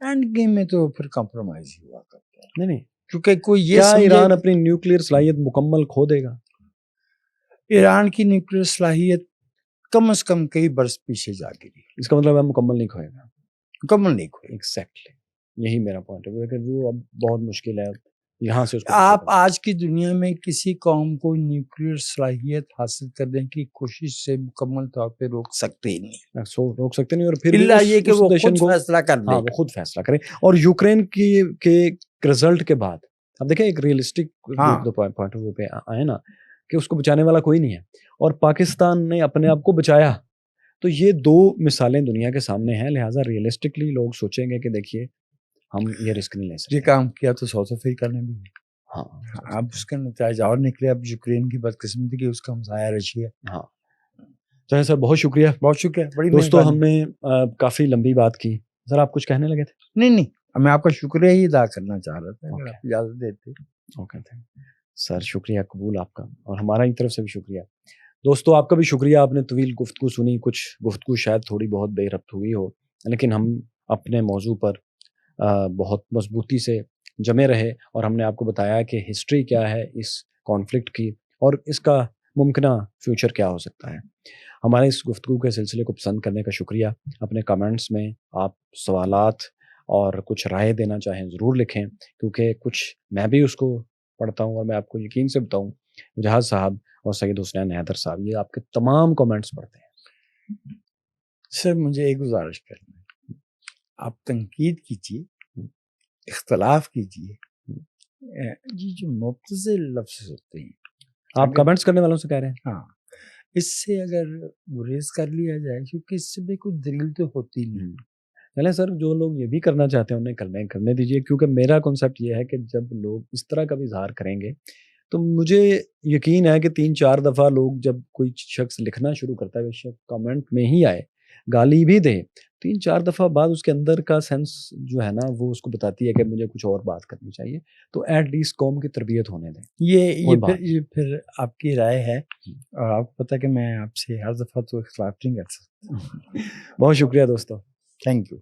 एंड गेम में तो फिर कॉम्प्रोमाइज़ ही हुआ करता है। नहीं, क्योंकि कोई ये क्या समझे ईरान अपनी न्यूक्लियर सलाहियत मुकम्मल खो देगा? ईरान की न्यूक्लियर सलाहियत कम से कम कई बरस पीछे जा गिरी। इसका मतलब है मुकम्मल नहीं खोएगा। मुकम्मल नहीं खोएगा। एग्जैक्टली, यही मेरा पॉइंट है कि वो अब बहुत मुश्किल है यहाँ से उसको। आप आज की दुनिया में किसी कौम को न्यूक्लियर सलाहियत हासिल करने की कोशिश से मुकम्मल तौर पे रोक सकते ही नहीं। रोक सकते नहीं, और फिर इल्ला ये कि वो खुद फैसला कर ले। हाँ, वो खुद फैसला करे। और यूक्रेन के रिजल्ट के बाद अब देखें एक रियलिस्टिक पॉइंट ऑफ व्यू पे आए ना कि उसको बचाने वाला कोई नहीं है और पाकिस्तान ने अपने आप को बचाया। तो ये दो मिसालें दुनिया के सामने हैं, लिहाजा रियलिस्टिकली लोग सोचेंगे कि देखिए हम ये रिस्क नहीं ले सकते। ये काम किया तो साउथ अफ्रीका ने भी। हाँ, अब उसका नतीजा और निकले। अब यूक्रेन की बदकिस्मती की उसका हमसाया रशिया। हाँ, चलिए सर, बहुत शुक्रिया। बहुत शुक्रिया। बड़ी दोस्तों, हमने काफ़ी लंबी बात की। सर, आप कुछ कहने लगे थे? नहीं, मैं आपका शुक्रिया ही अदा करना चाह रहा था, अगर आप इजाज़त देते। ओके, सर, शुक्रिया कबूल आपका, और हमारी तरफ से भी शुक्रिया। दोस्तों, आपका भी शुक्रिया, आपने तवील गुफ्तगू सुनी। कुछ गुफ्तगू शायद थोड़ी बहुत बेरब्त हुई हो, लेकिन हम अपने मौजू पर बहुत मजबूती से जमे रहे और हमने आपको बताया कि हिस्ट्री क्या है इस कॉन्फ्लिक्ट की और इसका मुमकिना फ्यूचर क्या हो सकता है। हमारे इस गुफ्तगू के सिलसिले को पसंद करने का शुक्रिया। अपने कमेंट्स में आप सवालात और कुछ राय देना चाहें ज़रूर लिखें, क्योंकि कुछ मैं भी उसको पढ़ता हूँ और मैं आपको यकीन से बताऊँ, जहाज़ साहब और सैयद हुसनैन हैदर साहब ये आपके तमाम कमेंट्स पढ़ते हैं। सर, मुझे एक गुजारिश करनी है, आप तनकीद कीजिए, इख्तलाफ कीजिए, ये जो मुब्तज़िल लफ्ज़ होते हैं, आप कमेंट्स करने वालों से कह रहे हैं? हाँ, इससे अगर गुरेज कर लिया जाए, क्योंकि इससे भी कोई दलील तो होती नहीं। चलें सर, जो लोग ये भी करना चाहते हैं उन्हें करने दीजिए, क्योंकि मेरा कॉन्सेप्ट ये है कि जब लोग इस तरह का भी इज़हार करेंगे तो मुझे यकीन है कि 3-4 दफ़ा लोग जब कोई शख्स लिखना शुरू करता है, बेशक कमेंट में ही आए, गाली भी दे, 3-4 दफ़ा बाद उसके अंदर का सेंस जो है ना वो उसको बताती है कि मुझे कुछ और बात करनी चाहिए। तो एट लीस्ट कौम की तरबियत होने दें। ये फिर आपकी राय है, और आपको पता है कि मैं आपसे हर दफ़ा तो इख्तिलाफ नहीं कर सकता। बहुत शुक्रिया दोस्तों। Thank you.